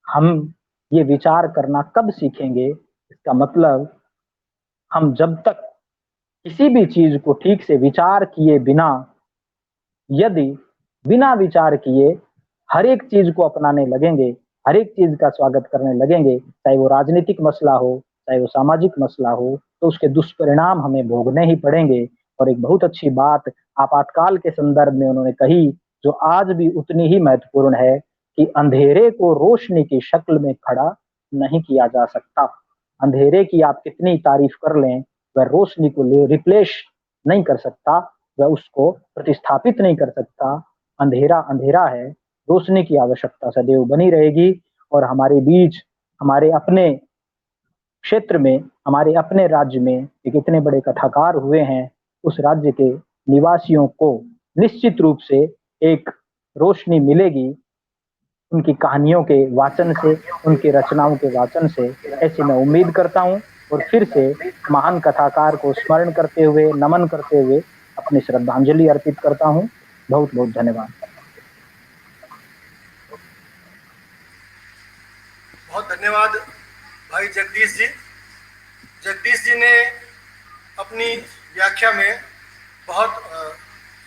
हम ये विचार करना कब सीखेंगे? इसका मतलब हम जब तक किसी भी चीज को ठीक से विचार किए बिना, यदि बिना विचार किए हर एक चीज को अपनाने लगेंगे, हर एक चीज का स्वागत करने लगेंगे, चाहे वो राजनीतिक मसला हो, चाहे वो सामाजिक मसला हो, तो उसके दुष्परिणाम हमें भोगने ही पड़ेंगे। और एक बहुत अच्छी बात आपातकाल के संदर्भ में उन्होंने कही जो आज भी उतनी ही महत्वपूर्ण है कि अंधेरे को रोशनी की शक्ल में खड़ा नहीं किया जा सकता। अंधेरे की आप कितनी तारीफ कर लें, वह रोशनी को रिप्लेस नहीं कर सकता, वह उसको प्रतिस्थापित नहीं कर सकता। अंधेरा अंधेरा है, रोशनी की आवश्यकता सदैव बनी रहेगी। और हमारे बीच, हमारे अपने क्षेत्र में, हमारे अपने राज्य में एक इतने बड़े कथाकार हुए हैं, उस राज्य के निवासियों को निश्चित रूप से एक रोशनी मिलेगी उनकी कहानियों के वाचन से, उनकी रचनाओं के वाचन से, ऐसी मैं उम्मीद करता हूं। और फिर से महान कथाकार को स्मरण करते हुए, नमन करते हुए अपनी श्रद्धांजलि अर्पित करता हूं। बहुत बहुत धन्यवाद।
बहुत धन्यवाद भाई जगदीश जी। जगदीश जी ने अपनी व्याख्या में बहुत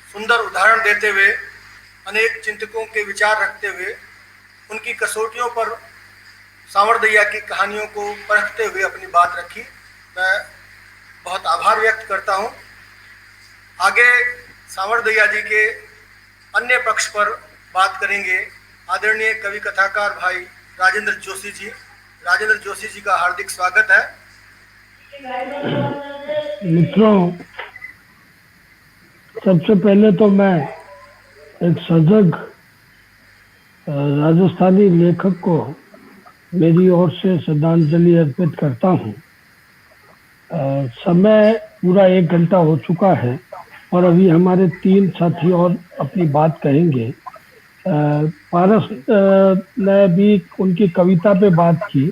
सुंदर उदाहरण देते हुए, अनेक चिंतकों के विचार रखते हुए, उनकी कसौटियों पर सांवर दैया की कहानियों को परखते हुए अपनी बात रखी। मैं बहुत आभार व्यक्त करता हूं। आगे सांवर दैया जी के अन्य पक्ष पर बात करेंगे आदरणीय कवि कथाकार भाई राजेंद्र जोशी जी। राजेंद्र जोशी जी का हार्दिक स्वागत है।
मित्रों, सबसे पहले तो मैं एक सजग राजस्थानी लेखक को मेरी ओर से श्रद्धांजलि अर्पित करता हूं। समय पूरा 1 घंटा हो चुका है और अभी हमारे 3 साथी और अपनी बात कहेंगे। पारस ने भी उनकी कविता पे बात की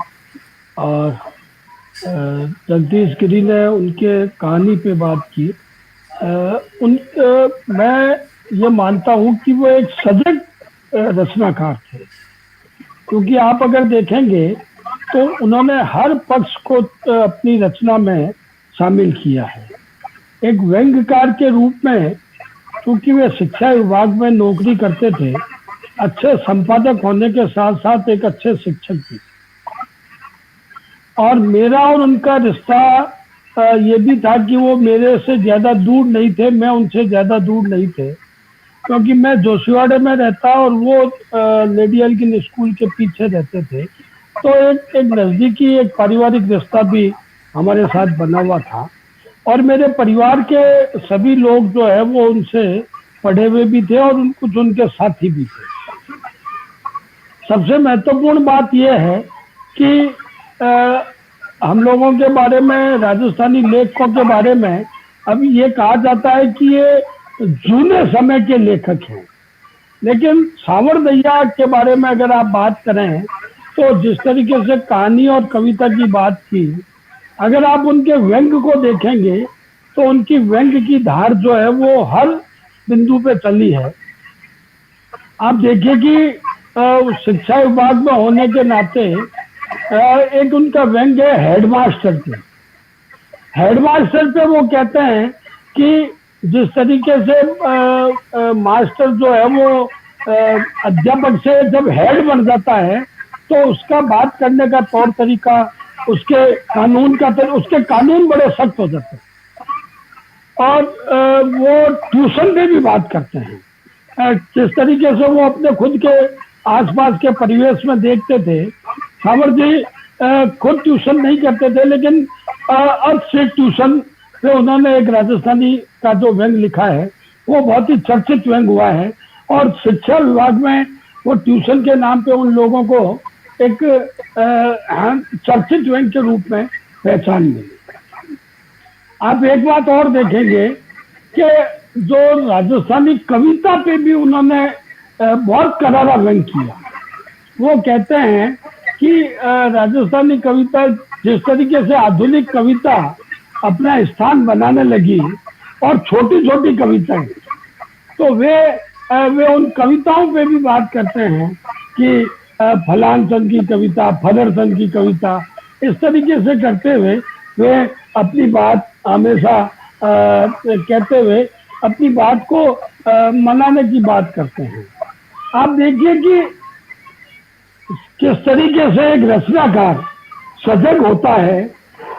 और जगदीश गिरी ने उनके कहानी पे बात की। मैं ये मानता हूँ कि वो एक सजग रचनाकार थे, क्योंकि आप अगर देखेंगे तो उन्होंने हर पक्ष को अपनी रचना में शामिल किया है। एक व्यंग्यकार के रूप में, क्योंकि वे शिक्षा विभाग में नौकरी करते थे, अच्छे संपादक होने के साथ साथ एक अच्छे शिक्षक भी। और मेरा और उनका रिश्ता ये भी था कि वो मेरे से ज्यादा दूर नहीं थे, मैं उनसे ज्यादा दूर नहीं थे, क्योंकि मैं जोशीवाड़े में रहता और वो लेडी एल्गिन स्कूल के पीछे रहते थे। तो एक नजदीकी एक पारिवारिक रिश्ता भी हमारे साथ बना हुआ था। और मेरे परिवार के सभी लोग जो है वो उनसे पढ़े हुए भी थे और कुछ उनके साथी भी थे। सबसे महत्वपूर्ण बात यह है कि हम लोगों के बारे में, राजस्थानी लेखकों के बारे में अभी ये कहा जाता है कि ये जूने समय के लेखक हैं, लेकिन सांवर दैया के बारे में अगर आप बात करें तो जिस तरीके से कहानी और कविता की बात की, अगर आप उनके व्यंग्य को देखेंगे तो उनकी व्यंग्य की धार जो है वो हर बिंदु पे चली है। आप देखिए कि शिक्षा विभाग में होने के नाते एक उनका व्यंग्य है हेडमास्टर पे। हेडमास्टर पे वो कहते हैं कि जिस तरीके से मास्टर जो है वो अध्यापक से जब हेड बन जाता है तो उसका बात करने का तौर तरीका, उसके कानून बड़े सख्त हो जाते हैं। और वो ट्यूशन पे भी बात करते हैं, किस तरीके से वो अपने खुद के आसपास के परिवेश में देखते थे। सांवर जी खुद ट्यूशन नहीं करते थे, लेकिन अर्थ से ट्यूशन पे उन्होंने एक राजस्थानी का जो व्यंग लिखा है वो बहुत ही चर्चित व्यंग हुआ है। और शिक्षा विभाग में वो ट्यूशन के नाम पे उन लोगों को एक चर्चित व्यंग के रूप में पहचान मिली। आप एक बात और देखेंगे कि जो राजस्थानी कविता पे भी उन्होंने बहुत करारा व्यंग किया। वो कहते हैं कि राजस्थानी कविता जिस तरीके से आधुनिक कविता अपना स्थान बनाने लगी और छोटी छोटी कविताएं, तो वे उन कविताओं पे भी बात करते हैं कि फलान सन की कविता, फलर सन की कविता, इस तरीके से करते हुए वे अपनी बात हमेशा कहते हुए अपनी बात को मनाने की बात करते हैं। आप देखिए कि किस तरीके से एक रचनाकार सजग होता है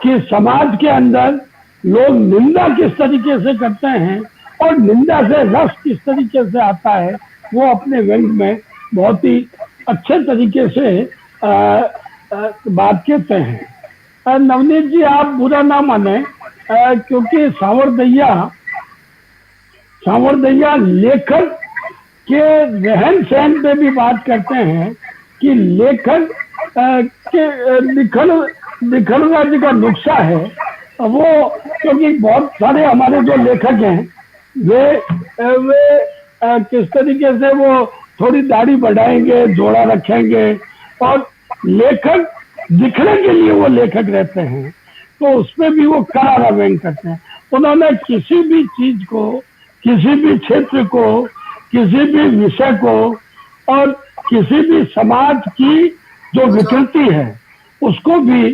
कि समाज के अंदर लोग निंदा किस तरीके से करते हैं और निंदा से रस किस तरीके से आता है, वो अपने व्यंग में बहुत ही अच्छे तरीके से बात कहते हैं। नवनीत जी, आप बुरा ना माने, क्योंकि सांवर दैया लेखक के रहन सहन पे भी बात करते हैं कि लेखक के लिखन राज्य का नुक्सा है वो, क्योंकि बहुत सारे हमारे जो लेखक हैं वे किस तरीके से वो थोड़ी दाढ़ी बढ़ाएंगे, जोड़ा रखेंगे और लेखक दिखने के लिए वो लेखक रहते हैं, तो उसमें भी वो करारा व्यंग करते हैं। उन्होंने किसी भी चीज को, किसी भी क्षेत्र को, किसी भी विषय को और किसी भी समाज की जो विकृति है उसको भी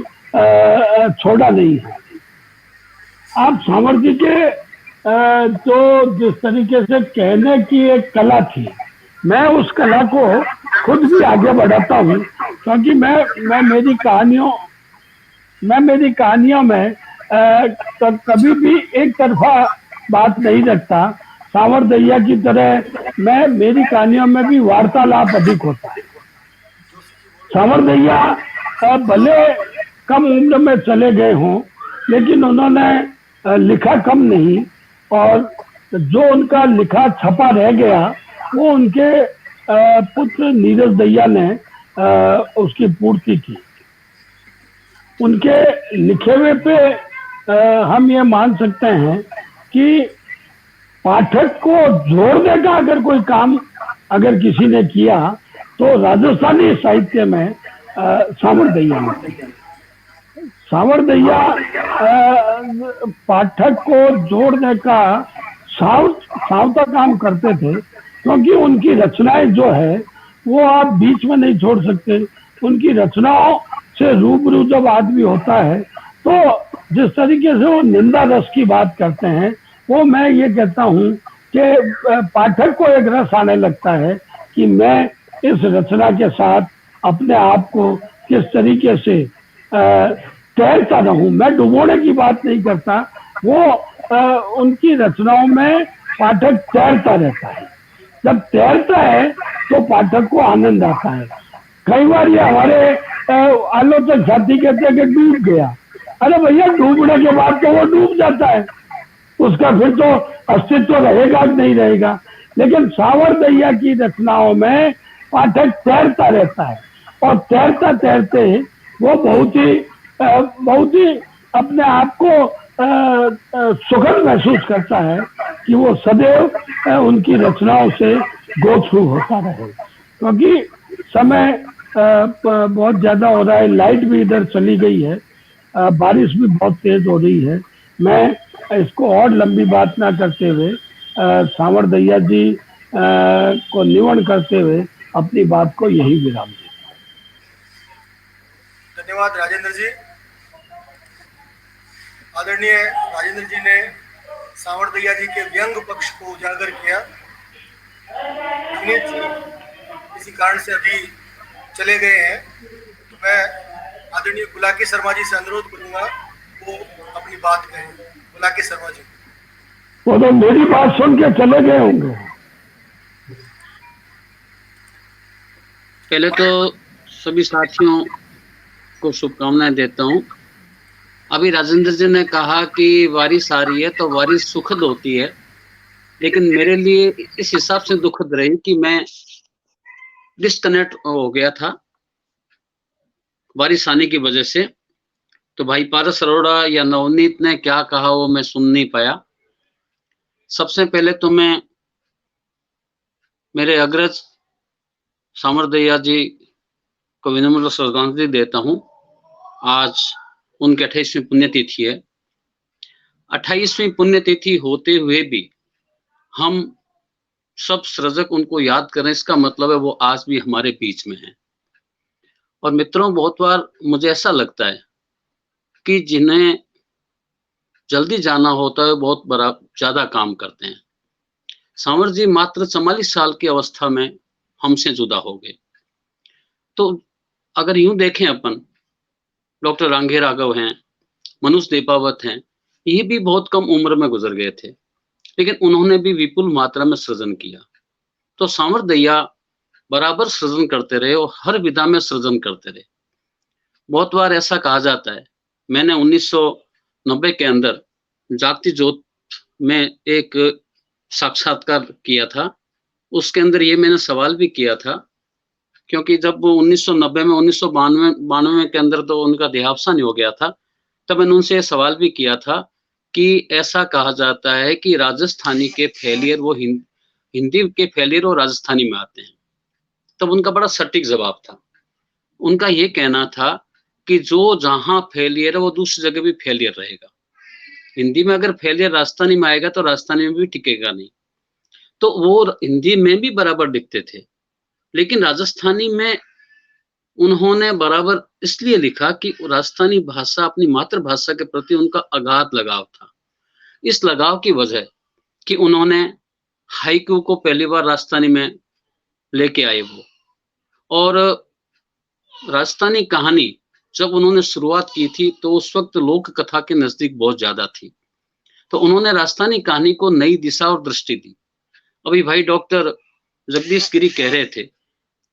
छोड़ा नहीं है। आप सांवर जी के जो जिस तरीके से कहने की एक कला थी, मैं उस कला को खुद भी आगे बढ़ाता हूँ, क्योंकि मैं मेरी कहानियों में कभी भी एक तरफा बात नहीं रखता। सांवर दैया की तरह मेरी कहानियों में भी वार्तालाप अधिक होता है। सांवर दैया भले कम उम्र में चले गए हों, लेकिन उन्होंने लिखा कम नहीं, और जो उनका लिखा छपा रह गया वो उनके पुत्र नीरज दैया ने उसकी पूर्ति की। उनके लिखे हुए पे हम ये मान सकते हैं कि पाठक को जोड़ने का अगर कोई काम अगर किसी ने किया तो राजस्थानी साहित्य में सांवर दैया ने। सांवर दैया पाठक को जोड़ने का सावता काम करते थे, क्योंकि उनकी रचनाएं जो है वो आप बीच में नहीं छोड़ सकते। उनकी रचनाओं से रूबरू जब आदमी होता है तो जिस तरीके से वो निंदा रस की बात करते हैं, वो मैं ये कहता हूँ कि पाठक को एक रस आने लगता है कि मैं इस रचना के साथ अपने आप को किस तरीके से तैरता रहूं। मैं डुबोने की बात नहीं करता, वो उनकी रचनाओं में पाठक तैरता रहता है। जब तैरता है तो पाठक को आनंद आता है। कई बार ये हमारे आलोचक साथी कहते हैं कि डूब गया। अरे भैया, डूबने के बाद तो वो डूब जाता है, उसका फिर तो अस्तित्व रहेगा कि नहीं रहेगा। लेकिन सांवर दैया की रचनाओं में पाठक तैरता रहता है, और तैरता तैरते वो बहुत ही अपने आप को सुखद महसूस करता है कि वो सदैव उनकी रचनाओं से गोथ्रू होता रहे। क्योंकि समय बहुत ज्यादा हो रहा है, लाइट भी इधर चली गई है, बारिश भी बहुत तेज हो रही है। मैं इसको और लंबी बात ना करते हुए सांवर दैया जी को निवण करते हुए अपनी बात को यही विराम देता हूँ।
धन्यवाद राजेंद्र जी। आदरणीय राजेंद्र जी ने सांवर दैया जी के व्यंग पक्ष को उजागर किया। विनीत जी किसी कारण से अभी चले गए हैं, तो मैं आदरणीय गुलाकी शर्मा जी से अनुरोध करूंगा वो अपनी बात कहें। गुलाकी शर्मा जी।
वो तो मेरी बात सुन के चले गए होंगे।
पहले तो सभी साथियों को शुभकामनाएं देता हूं। अभी राजेंद्र जी ने कहा कि बारिश आ रही है तो बारिश सुखद होती है, लेकिन मेरे लिए इस हिसाब से दुखद रही कि मैं डिस्कनेक्ट हो गया था बारिश आने की वजह से। तो भाई पारस अरोड़ा या नवनीत ने क्या कहा वो मैं सुन नहीं पाया। सबसे पहले तो मैं मेरे अग्रज सांवर दैया जी को विनम्र श्रद्धांजलि देता हूं। आज उनकी 28वीं पुण्यतिथि है। 28वीं पुण्यतिथि होते हुए भी हम सब सृजक उनको याद करें, इसका मतलब है वो आज भी हमारे बीच में है। और मित्रों, बहुत बार मुझे ऐसा लगता है कि जिन्हें जल्दी जाना होता है बहुत बड़ा ज्यादा काम करते हैं। सांवर जी मात्र 44 साल की अवस्था में हमसे जुदा हो गए। तो अगर यूं देखें अपन, डॉक्टर रांघे राघव हैं, मनुष देपावत हैं, ये भी बहुत कम उम्र में गुजर गए थे, लेकिन उन्होंने भी विपुल मात्रा में सृजन किया। तो सांवर दैया बराबर सृजन करते रहे और हर विधा में सृजन करते रहे। बहुत बार ऐसा कहा जाता है, मैंने 1990 के अंदर जागती ज्योत में एक साक्षात्कार किया था। उसके अंदर ये मैंने सवाल भी किया था, क्योंकि जब 1990 में 1992 के अंदर तो उनका देहावसान हो गया था, तब मैंने उनसे सवाल भी किया था कि ऐसा कहा जाता है कि राजस्थानी के फेलियर वो हिंदी के फेलियर और राजस्थानी में आते हैं। तब उनका बड़ा सटीक जवाब था। उनका ये कहना था कि जो जहां फेलियर है वो दूसरी जगह भी फेलियर रहेगा। हिंदी में अगर फेलियर राजस्थानी में आएगा तो राजस्थानी में भी टिकेगा नहीं। तो वो हिंदी में भी बराबर दिखते थे, लेकिन राजस्थानी में उन्होंने बराबर इसलिए लिखा कि राजस्थानी भाषा अपनी मातृभाषा के प्रति उनका अगाध लगाव था। इस लगाव की वजह कि उन्होंने हाइकू को पहली बार राजस्थानी में लेके आए वो, और राजस्थानी कहानी जब उन्होंने शुरुआत की थी तो उस वक्त लोक कथा के नजदीक बहुत ज्यादा थी, तो उन्होंने राजस्थानी कहानी को नई दिशा और दृष्टि दी। अभी भाई डॉक्टर जगदीश गिरी कह रहे थे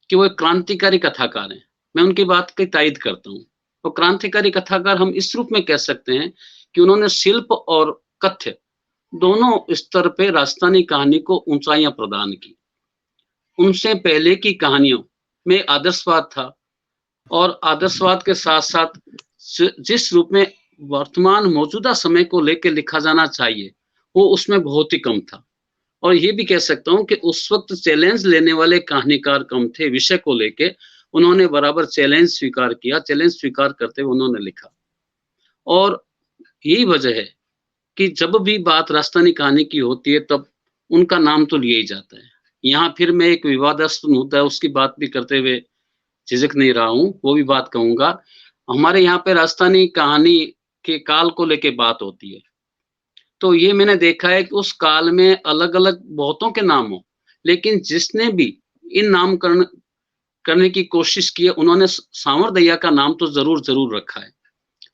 कि वो एक क्रांतिकारी कथाकार हैं, मैं उनकी बात की तायद करता हूँ। तो क्रांतिकारी कथाकार हम इस रूप में कह सकते हैं कि उन्होंने शिल्प और कथ्य दोनों स्तर पे राजस्थानी कहानी को ऊंचाइयां प्रदान की। उनसे पहले की कहानियों में आदर्शवाद था और आदर्शवाद के साथ साथ जिस रूप में वर्तमान मौजूदा समय को लेकर लिखा जाना चाहिए वो उसमें बहुत ही कम था। और ये भी कह सकता हूँ कि उस वक्त चैलेंज लेने वाले कहानीकार कम थे, विषय को लेके उन्होंने बराबर चैलेंज स्वीकार किया, चैलेंज स्वीकार करते हुए उन्होंने लिखा। और यही वजह है कि जब भी बात राजस्थानी कहानी की होती है तब उनका नाम तो लिया ही जाता है। यहाँ फिर मैं एक विवादास्पद मुद्दा है उसकी बात भी करते हुए झिझक नहीं रहा हूँ, वो भी बात कहूंगा। हमारे यहाँ पे राजस्थानी कहानी के काल को लेके बात होती है, तो ये मैंने देखा है कि उस काल में अलग अलग बहुतों के नाम हो, लेकिन जिसने भी इन नामकरण करने की कोशिश की है उन्होंने सांवर दैया का नाम तो जरूर रखा है।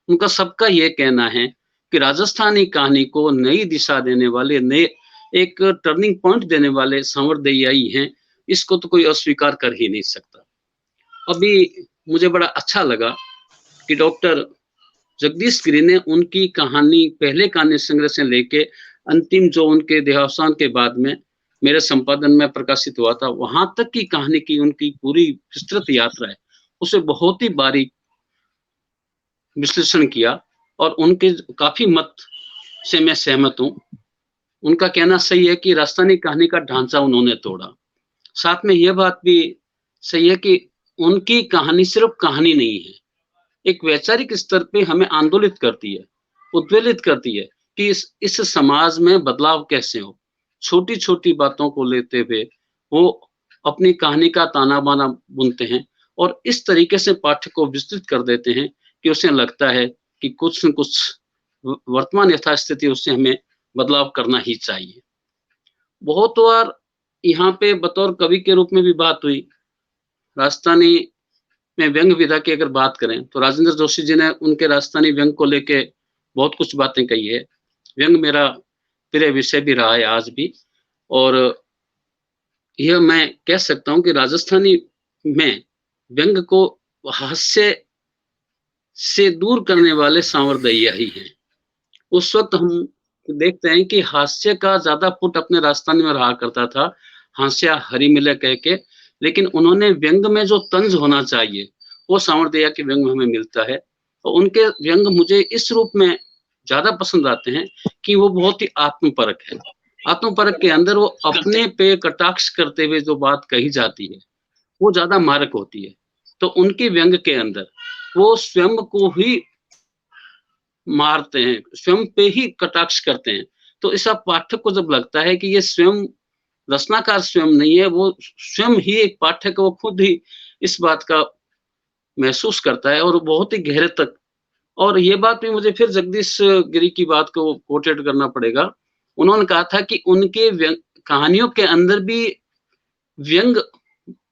उनका सबका ये कहना है कि राजस्थानी कहानी को नई दिशा देने वाले, नए एक टर्निंग पॉइंट देने वाले सांवर दैया ही हैं, इसको तो कोई अस्वीकार कर ही नहीं सकता। अभी मुझे बड़ा अच्छा लगा कि डॉक्टर जगदीश गिरी ने उनकी कहानी पहले कहानी संग्रह से लेके अंतिम जो उनके देहावसान के बाद में मेरे संपादन में प्रकाशित हुआ था वहां तक की कहानी की उनकी पूरी विस्तृत यात्रा है, उसे बहुत ही बारीक विश्लेषण किया और उनके काफी मत से मैं सहमत हूँ। उनका कहना सही है कि राजस्थानी कहानी का ढांचा उन्होंने तोड़ा। साथ में यह बात भी सही है कि उनकी कहानी सिर्फ कहानी नहीं है, एक वैचारिक स्तर पे हमें आंदोलित करती है, उद्वेलित करती है कि इस समाज में बदलाव कैसे हो। छोटी छोटी बातों को लेते हुए वो अपनी कहानी का ताना बाना बुनते हैं और इस तरीके से पाठक को विस्तृत कर देते हैं कि उसे लगता है कि कुछ न कुछ वर्तमान यथास्थिति उससे हमें बदलाव करना ही चाहिए। बहुत बार यहाँ पे बतौर कवि के रूप में भी बात हुई। राजस्थानी में व्यंग विधा की अगर बात करें तो राजेंद्र जोशी जी ने उनके राजस्थानी व्यंग को लेके बहुत कुछ बातें कही है। व्यंग मेरा प्रिय विषय भी रहा है आज भी, और यह मैं कह सकता हूं कि राजस्थानी में व्यंग को हास्य से दूर करने वाले सांवर दैया ही हैं। उस वक्त हम देखते हैं कि हास्य का ज्यादा पुट अपने राजस्थान में रहा करता था, हास्या हरी मिले कह के, लेकिन उन्होंने व्यंग में जो तंज होना चाहिए वो सांवर दैया के व्यंग में हमें मिलता है। और उनके व्यंग मुझे इस रूप में ज्यादा पसंद आते हैं कि वो बहुत ही आत्मपरक है। आत्मपरक के अंदर वो अपने पे कटाक्ष करते हुए जो बात कही जाती है वो ज्यादा मारक होती है। तो उनके व्यंग के अंदर वो स्वयं को ही मारते हैं, स्वयं पे ही कटाक्ष करते हैं। तो ऐसा पाठक को जब लगता है कि ये स्वयं रचनाकार स्वयं नहीं है, वो स्वयं ही एक पाठक, वो खुद ही इस बात का महसूस करता है और बहुत ही गहरे तक। और ये बात भी मुझे फिर जगदीश गिरी की बात को कोटेट करना पड़ेगा। उन्होंने कहा था कि उनके कहानियों के अंदर भी व्यंग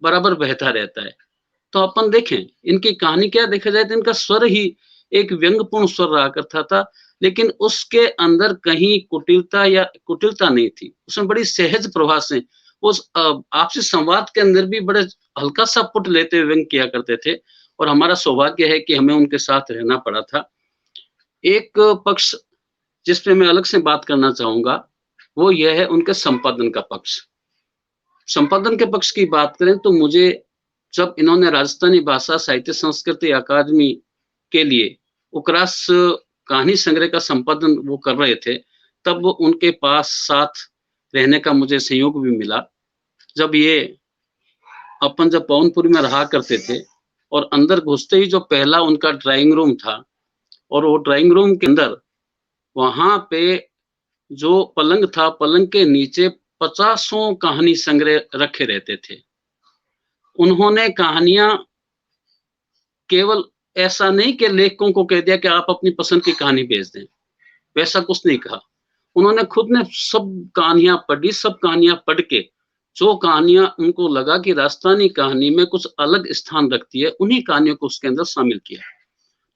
बराबर बहता रहता है। तो अपन देखें इनकी कहानी क्या देखा जाए तो इनका स्वर ही एक व्यंगपूर्ण स्वर रहा करता था, लेकिन उसके अंदर कहीं कुटिलता नहीं थी, उसमें बड़ी सहज प्रभा से उस आपसी संवाद के अंदर भी बड़े हल्का सा पुट लेते हुए व्यंग किया करते थे। और हमारा सौभाग्य है कि हमें उनके साथ रहना पड़ा था। एक पक्ष जिस पे मैं अलग से बात करना चाहूंगा वो यह है उनके संपादन का पक्ष। संपादन के पक्ष की बात करें तो मुझे जब इन्होंने राजस्थानी भाषा साहित्य संस्कृति अकादमी के लिए उकरास कहानी संग्रह का संपादन वो कर रहे थे, तब वो उनके पास साथ रहने का मुझे संयोग भी मिला। जब ये अपन जब पवनपुरी में रहा करते थे और अंदर घुसते ही जो पहला उनका ड्राइंग रूम था, और वो ड्राइंग रूम के अंदर वहां पे जो पलंग था, पलंग के नीचे 50 कहानी संग्रह रखे रहते थे। उन्होंने कहानियां केवल ऐसा नहीं कि लेखकों को कह दिया कि आप अपनी पसंद की कहानी भेज दें, वैसा कुछ नहीं कहा। उन्होंने खुद ने सब कहानियां पढ़ी, सब कहानियां पढ़ के जो कहानियां उनको लगा कि राजस्थानी कहानी में कुछ अलग स्थान रखती है, उन्हीं कहानियों को उसके अंदर शामिल किया।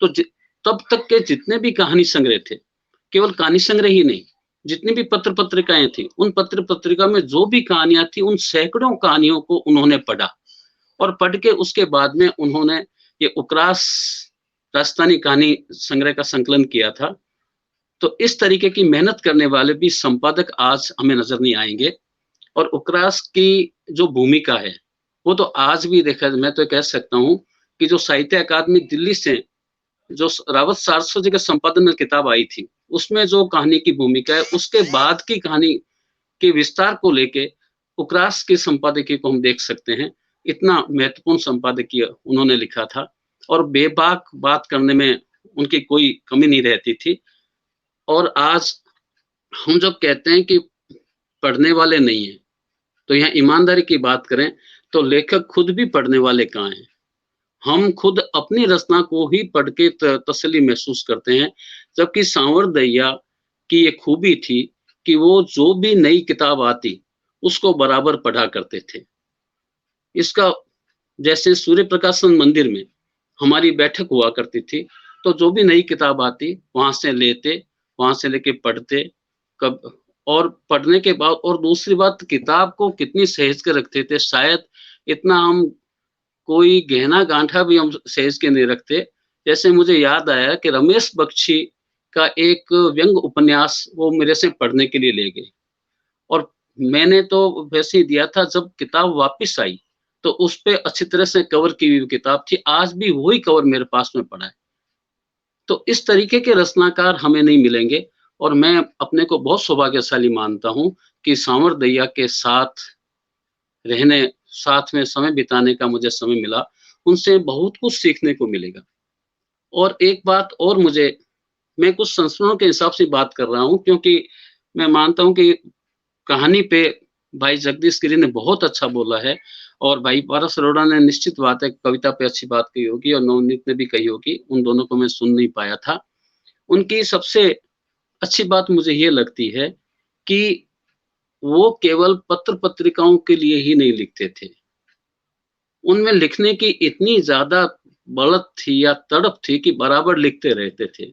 तो तब तक के जितने भी कहानी संग्रह थे, केवल कहानी संग्रह ही नहीं, जितनी भी पत्र पत्रिकाएं थी, उन पत्र पत्रिका में जो भी कहानियां थी, उन सैकड़ों कहानियों को उन्होंने पढ़ा और पढ़ के उसके बाद में उन्होंने ये उकरास राजस्थानी कहानी संग्रह का संकलन किया था। तो इस तरीके की मेहनत करने वाले भी संपादक आज हमें नजर नहीं आएंगे और उकरास की जो भूमिका है वो तो आज भी देखा, मैं तो कह सकता हूं कि जो साहित्य अकादमी दिल्ली से जो रावत सारस्वत जी के संपादन में किताब आई थी, उसमें जो कहानी की भूमिका है, उसके बाद की कहानी के विस्तार को लेके उकरास के संपादकीय को हम देख सकते हैं। इतना महत्वपूर्ण संपादकीय उन्होंने लिखा था और बेबाक बात करने में उनकी कोई कमी नहीं रहती थी। और आज हम जब कहते हैं कि पढ़ने वाले नहीं है, तो यहाँ ईमानदारी की बात करें तो लेखक खुद भी पढ़ने वाले कहाँ हैं? हम खुद अपनी रचना को ही पढ़ के तसल्ली महसूस करते हैं, जबकि सांवर दैया की ये खूबी थी कि वो जो भी नई किताब आती उसको बराबर पढ़ा करते थे। इसका जैसे सूर्य प्रकाशन मंदिर में हमारी बैठक हुआ करती थी, तो जो भी नई किताब आती वहां से लेते, वहां से लेके पढ़ते कब, और पढ़ने के बाद, और दूसरी बात किताब को कितनी सहेज के रखते थे, शायद इतना हम कोई गहना गांठा भी हम सहेज के नहीं रखते। जैसे मुझे याद आया कि रमेश बख्शी का एक व्यंग उपन्यास वो मेरे से पढ़ने के लिए ले गए और मैंने तो वैसे ही दिया था। जब किताब वापस आई तो उस पे अच्छी तरह से कवर की हुई किताब थी, आज भी वही कवर मेरे पास में पड़ा है। तो इस तरीके के रचनाकार हमें नहीं मिलेंगे और मैं अपने को बहुत सौभाग्यशाली मानता हूं कि सांवर दैया के साथ रहने, साथ में समय बिताने का मुझे समय मिला, उनसे बहुत कुछ सीखने को मिलेगा। और एक बात और मैं कुछ संस्करणों के हिसाब से बात कर रहा हूं, क्योंकि मैं मानता हूं कि कहानी पे भाई जगदीश गिरी ने बहुत अच्छा बोला है और भाई पारस अरोड़ा ने निश्चित बात है कविता पे अच्छी बात कही होगी और नवनीत ने भी कही होगी। उन दोनों को मैं सुन नहीं पाया था। उनकी सबसे अच्छी बात मुझे ये लगती है कि वो केवल पत्र पत्रिकाओं के लिए ही नहीं लिखते थे, उनमें लिखने की इतनी ज्यादा बढ़त थी या तड़प थी कि बराबर लिखते रहते थे।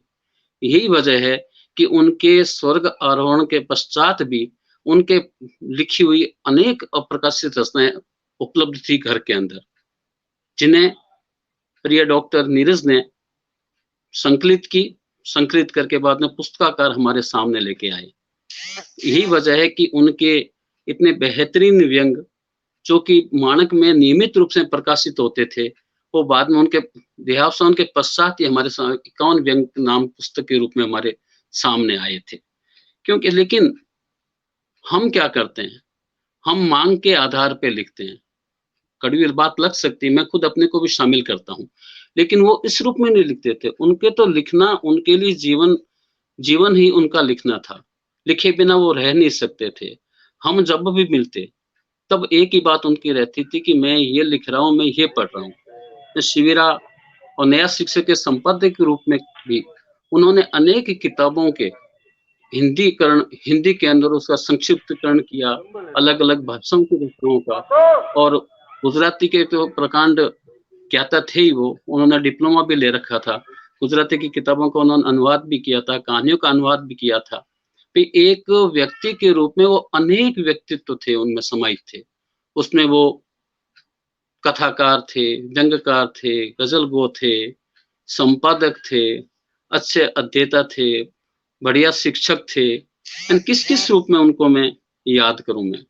यही वजह है कि उनके स्वर्ग आरोहण के पश्चात भी उनके लिखी हुई अनेक अप्रकाशित रचनाएं उपलब्ध थी घर के अंदर, जिन्हें प्रिय डॉक्टर नीरज ने संकलित करके बाद में पुस्तकाकार हमारे सामने लेके आए। यही वजह है कि उनके इतने बेहतरीन व्यंग जो कि मानक में नियमित रूप से प्रकाशित होते थे, वो बाद में उनके देहावसान के पश्चात ही हमारे 51 व्यंग नाम पुस्तक के रूप में हमारे सामने आए थे। क्योंकि लेकिन हम क्या करते हैं, हम मांग के आधार पे लिखते हैं। कड़वी बात लग सकती है, मैं खुद अपने को भी शामिल करता हूँ, लेकिन वो इस रूप में नहीं लिखते थे। उनके तो लिखना उनके लिए जीवन ही उनका लिखना था, लिखे बिना वो रह नहीं सकते थे। हम जब भी मिलते तब एक ही बात उनकी रहती थी कि मैं ये लिख रहा हूँ, मैं ये पढ़ रहा हूँ। शिविरा और नया शिक्षक के संपादक के रूप में भी उन्होंने अनेक किताबों के हिंदी के अंदर उसका संक्षिप्तकरण किया, अलग अलग भाषाओं के रचनाओं का, और गुजराती के तो प्रकांड ज्ञाता थे ही वो, उन्होंने डिप्लोमा भी ले रखा था। गुजराती की किताबों का उन्होंने अनुवाद भी किया था, कहानियों का अनुवाद भी किया था। फिर एक व्यक्ति के रूप में वो अनेक व्यक्तित्व थे उनमें समाहित थे। उसमें वो कथाकार थे, व्यंग्यकार थे, गजल गो थे, संपादक थे, अच्छे अध्येता थे, बढ़िया शिक्षक थे। किस किस रूप में उनको मैं याद करूं। मैं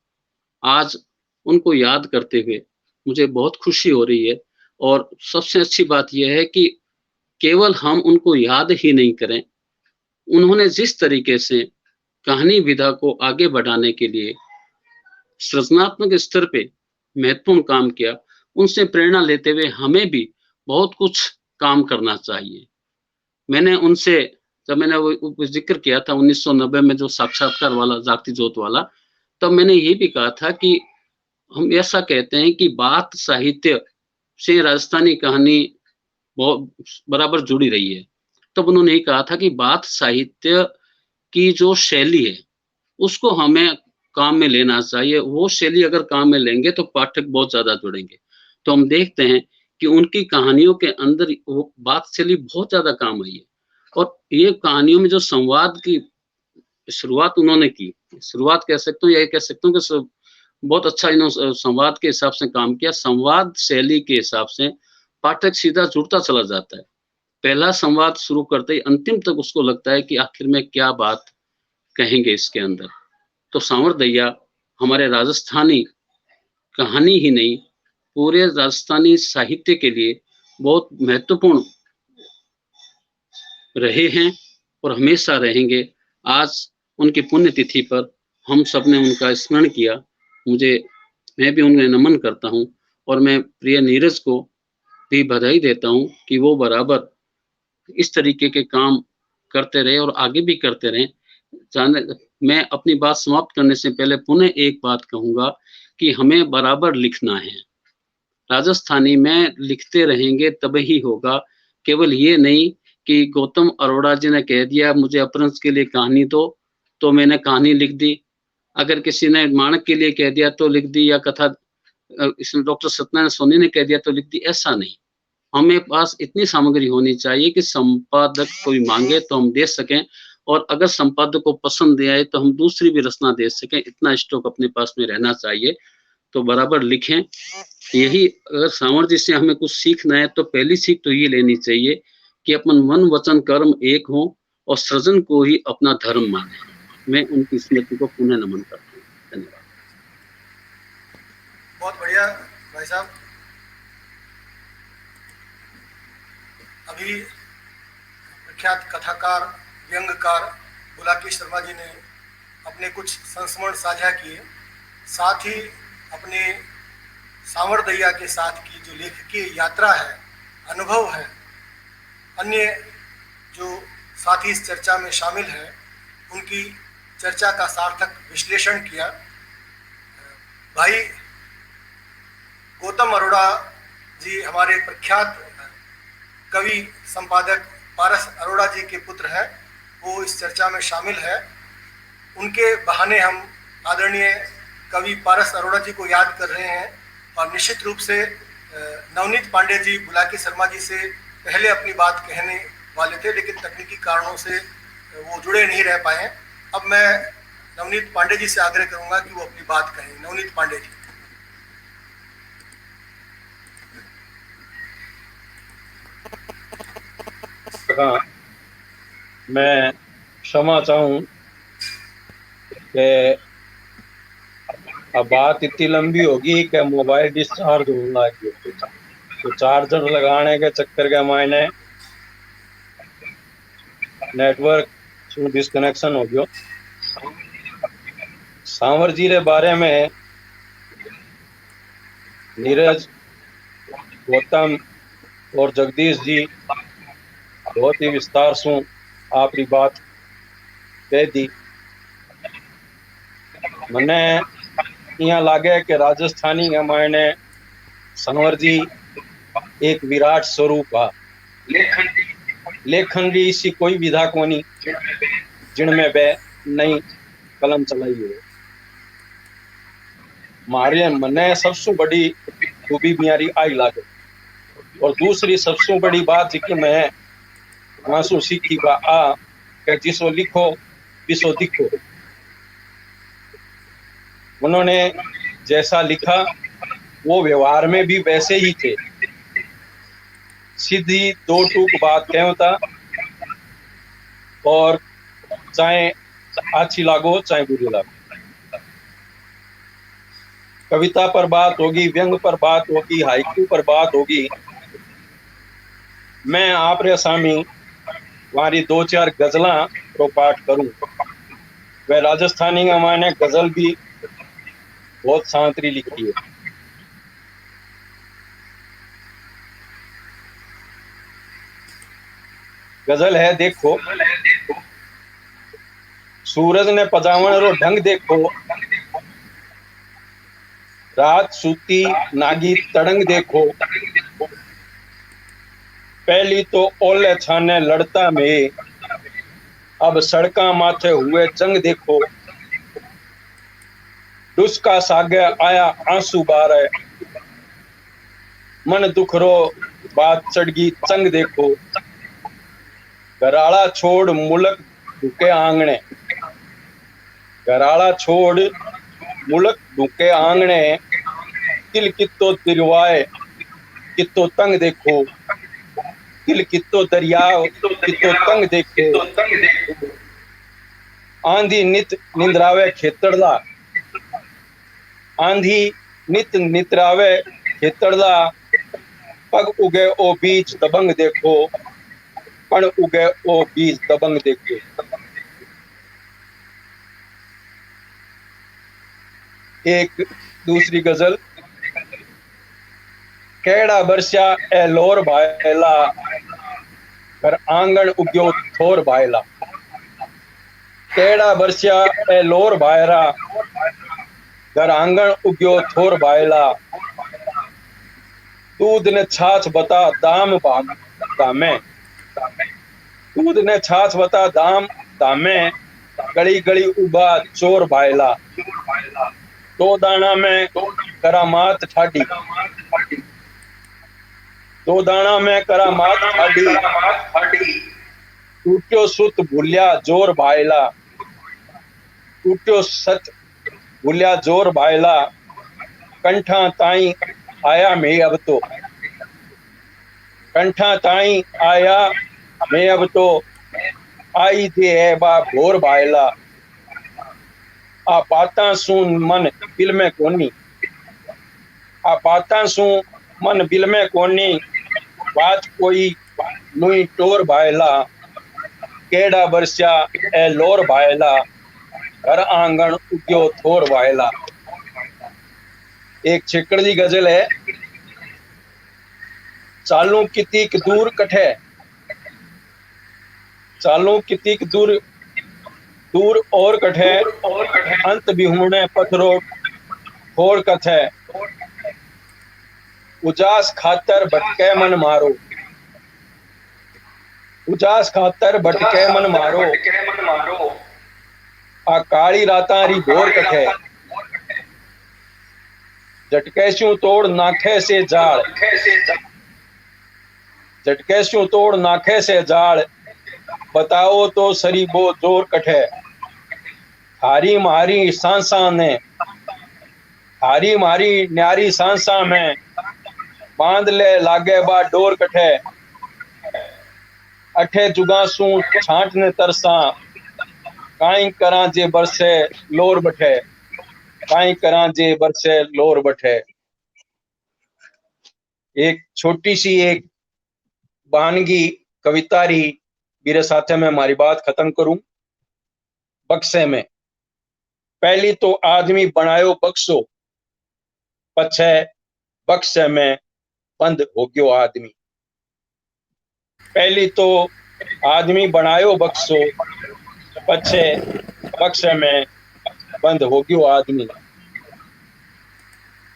आज उनको याद करते हुए मुझे बहुत खुशी हो रही है। और सबसे अच्छी बात यह है कि केवल हम उनको याद ही नहीं करें, उन्होंने जिस तरीके से कहानी विधा को आगे बढ़ाने के लिए सृजनात्मक स्तर पे महत्वपूर्ण काम किया, उनसे प्रेरणा लेते हुए हमें भी बहुत कुछ काम करना चाहिए। मैंने उनसे, जब मैंने वो जिक्र किया था 1990 में जो साक्षात्कार वाला जागती जोत वाला, तब मैंने ये भी कहा था कि हम ऐसा कहते हैं कि बात साहित्य से राजस्थानी कहानी बहुत बराबर जुड़ी रही है। तब उन्होंने ये कहा था कि बात साहित्य की जो शैली है उसको हमें काम में लेना चाहिए। वो शैली अगर काम में लेंगे तो पाठक बहुत ज्यादा जुड़ेंगे। तो हम देखते हैं कि उनकी कहानियों के अंदर वो बात चली बहुत ज्यादा काम आई है। और ये कहानियों में जो संवाद की शुरुआत उन्होंने की, शुरुआत कह सकता हूँ या कह सकता हूँ कि बहुत अच्छा इन्होंने संवाद के हिसाब से काम किया। संवाद शैली के हिसाब से पाठक सीधा जुड़ता चला जाता है। पहला संवाद शुरू करते ही अंतिम तक उसको लगता है कि आखिर में क्या बात कहेंगे इसके अंदर। तो सांवर दैया हमारे राजस्थानी कहानी ही नहीं, पूरे राजस्थानी साहित्य के लिए बहुत महत्वपूर्ण रहे हैं और हमेशा रहेंगे। आज उनकी पुण्यतिथि पर हम सब ने उनका स्मरण किया। मैं भी उन्हें नमन करता हूं और मैं प्रिय नीरज को भी बधाई देता हूं कि वो बराबर इस तरीके के काम करते रहे और आगे भी करते रहे। मैं अपनी बात समाप्त करने से पहले पुनः एक बात कहूंगा कि हमें बराबर लिखना है। राजस्थानी में लिखते रहेंगे तब ही होगा। केवल ये नहीं कि गौतम अरोड़ा जी ने कह दिया मुझे अपभ्रंश के लिए कहानी दो तो मैंने कहानी लिख दी, अगर किसी ने माणक के लिए कह दिया तो लिख दी, या कथा इसमें डॉक्टर सत्यनारायण सोनी ने कह दिया तो लिख दी, ऐसा नहीं। हमें पास इतनी सामग्री होनी चाहिए कि संपादक कोई मांगे तो हम दे सकें, और अगर संपादक को पसंद आए तो हम दूसरी भी रचना दे सकें। इतना स्टॉक अपने पास में रहना चाहिए। तो बराबर लिखें। यही अगर सांवर जी से हमें कुछ सीखना है तो पहली सीख तो ये लेनी चाहिए कि अपन मन वचन कर्म एक हो और सृजन को ही अपना धर्म माने। मैं उनकी स्मृति को पुनः नमन करता हूँ। धन्यवाद।
बहुत बढ़िया भाई साहब। अभी प्रख्यात कथाकार व्यंग्यकार बुलाकी शर्मा जी ने अपने कुछ संस्मरण साझा किए, साथ ही अपने सांवर दैया के साथ की जो लेखकीय यात्रा है, अनुभव है, अन्य जो साथी इस चर्चा में शामिल हैं उनकी चर्चा का सार्थक विश्लेषण किया। भाई गौतम अरोड़ा जी हमारे प्रख्यात कवि संपादक पारस अरोड़ा जी के पुत्र हैं, वो इस चर्चा में शामिल है। उनके बहाने हम आदरणीय कवि पारस अरोड़ा जी को याद कर रहे हैं, और निश्चित रूप से नवनीत पांडे जी बुलाकी शर्मा जी से पहले अपनी बात कहने वाले थे, लेकिन तकनीकी कारणों से वो जुड़े नहीं रह पाए। अब मैं नवनीत पांडे जी से आग्रह करूंगा कि वो अपनी बात कहें। नवनीत पांडे जी।
हाँ, मैं क्षमा चाहूँ कि अब बात इतनी लंबी होगी कि मोबाइल डिस्चार्ज होने लगी, तो चार्जर लगाने के चक्कर के मायने नेटवर्क डिस्कनेक्शन हो गयो। सांवर जी के बारे में नीरज, गौतम और जगदीश जी बहुत ही विस्तार से आपकी बात कह दी। मने यहाँ लागे कि राजस्थानी के मायने सांवर जी एक विराट स्वरूप है। लेखन भी इसी कोई विधा कोनी जिनमें वे नई कलम चलाई हो। मारे मने सबसे बड़ी खूबी बियारी आई लागे, और दूसरी सबसे बड़ी बात जी कि मैं वासु सीखी बा आ कि जिसो लिखो विसो दिखो। उन्होंने जैसा लिखा वो व्यवहार में भी वैसे ही थे। सीधी दो टूक बात क्यों था, और चाहे अच्छी लागो चाहे बुरी लागो। कविता पर बात होगी, व्यंग पर बात होगी, हाइकू पर बात होगी। मैं आप रे सामी हमारी 2-4 गजला को पाठ करूं। वह राजस्थानी का माने गजल भी बहुत सांतरी लिखी है। गजल है देखो, सूरज ने पजावण रो ढंग देखो, रात सूती नागी तड़ंग देखो। पहली तो ओले छाने लड़ता में, अब सड़का माथे हुए जंग देखो। डुस्का सागे आया आंसू बारे, मन दुखरो बात चढ़गी चंग देखो, घराड़ा छोड़ मुलक ढुके आंगणे, घराड़ा छोड़ मुलक ढुके आंगणे, किल कितो तिरवाए कितो तंग देखो, किल कितो दरियाव कितो तंग देखो, आंधी नित निंद्रावे खेतड़दा, आंधी नित नितरावे खेतड़दा, पग उगे ओ बीज दबंग देखो, पण उगे ओ बीज दबंग देखो। एक दूसरी गजल, केड़ा बरस्या ए लोर भायला, घर आंगन उग्यो थोर भायला, केड़ा बरस्या ए लोर भायरा, घर आंगन उग्यो थोर भायला, दूध ने छाछ बता दाम दामे, दूध ने छाछ बता दाम दामे, गली गली उबा चोर भायला, दो दाना में करामात ठाडी, दो दाना में करामात ठाडी, टूट्यो सुत भूलिया जोर भायला, टूट्यो सत भूलिया जोर भायला, कंठा ताई आया मैं अब तो, कंठा ताई आया मैं अब तो, आई दे है बा भोर भायला, आ बातां सुन मन दिल में कोनी, आ बातां सुन मन दिल में कोनी, बात कोई नुई टोर भायला, केड़ा बरस्या ए लोर भायला, घर आंगन उग्यो थोर भायला। एक छेकड़ दी गजल है, चालू कितीक दूर कठे, चालू कितीक दूर दूर और कठे, अंत बिहुणे पथरो खोड़ कथे, उजास खातर भटके मन मारो, उजास खातर भटके मन मारो, आ काली रातारी भोर कठे, झटके स्यों तोड़ नाखे से जाल, झटके स्यों तोड़ नाखे से जाल, बताओ तो सरीबो जोर कठे, हारी मारी सांसा ने, हारी मारी न्यारी सांसा में, बांध ले लागे बा डोर कठे, अठे जुगा सू छांट ने तरसा, काई करा जे बरसे लोर बठे, काई करा जे बरसे लोर बठे। एक छोटी सी एक बहानगी कवितारी मेरे साथे में हमारी बात खत्म करूं। बक्से में पहली तो आदमी बनायो बक्सो, पछे बक्से में बंद हो गयो आदमी। पहली तो आदमी बनायो बक्सो, पछे बक्से में बंद हो गयो आदमी।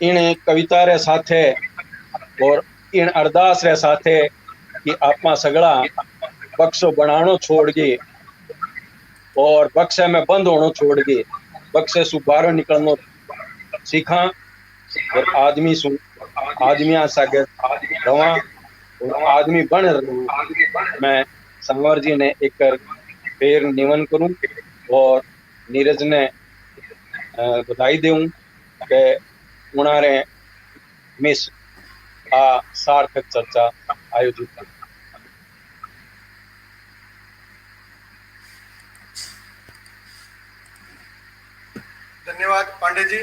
इन कविता रे साथे और इन अरदास रे साथे कि आपा सगड़ा बक्सो बनानो छोड़ गए और बक्से में बंद होनो छोड़ गए, बक्से सु बाहर निकलनो सीखा और आदमी सु आदमिया सागे रवा और आदमी बन रहूं। मैं संवर जी ने एक फेर निवन करूं और नीरज ने बधाई दूं के उन्हारे मिस आ सार्थक चर्चा आयोजित की।
धन्यवाद पांडे जी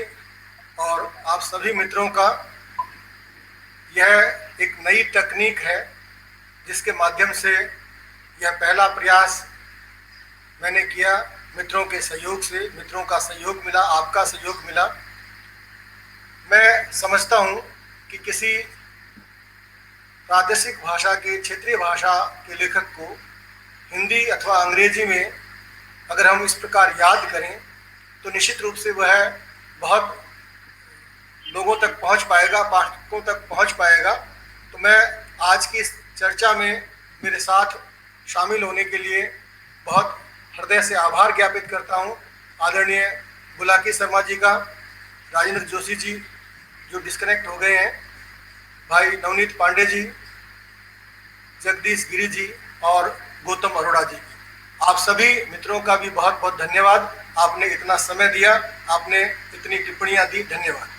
और आप सभी मित्रों का। यह एक नई तकनीक है जिसके माध्यम से यह पहला प्रयास मैंने किया। मित्रों के सहयोग से, मित्रों का सहयोग मिला, आपका सहयोग मिला। मैं समझता हूँ कि किसी प्रादेशिक भाषा के, क्षेत्रीय भाषा के लेखक को हिंदी अथवा अंग्रेजी में अगर हम इस प्रकार याद करें तो निश्चित रूप से वह बहुत लोगों तक पहुंच पाएगा, पाठकों तक पहुंच पाएगा। तो मैं आज की इस चर्चा में मेरे साथ शामिल होने के लिए बहुत हृदय से आभार ज्ञापित करता हूं। आदरणीय बुलाकी शर्मा जी का, राजेंद्र जोशी जी जो डिस्कनेक्ट हो गए हैं, भाई नवनीत पांडे जी, जगदीश गिरी जी और गौतम अरोड़ा जी। आप सभी मित्रों का भी बहुत बहुत धन्यवाद। आपने इतना समय दिया, आपने इतनी टिप्पणियां दी, धन्यवाद।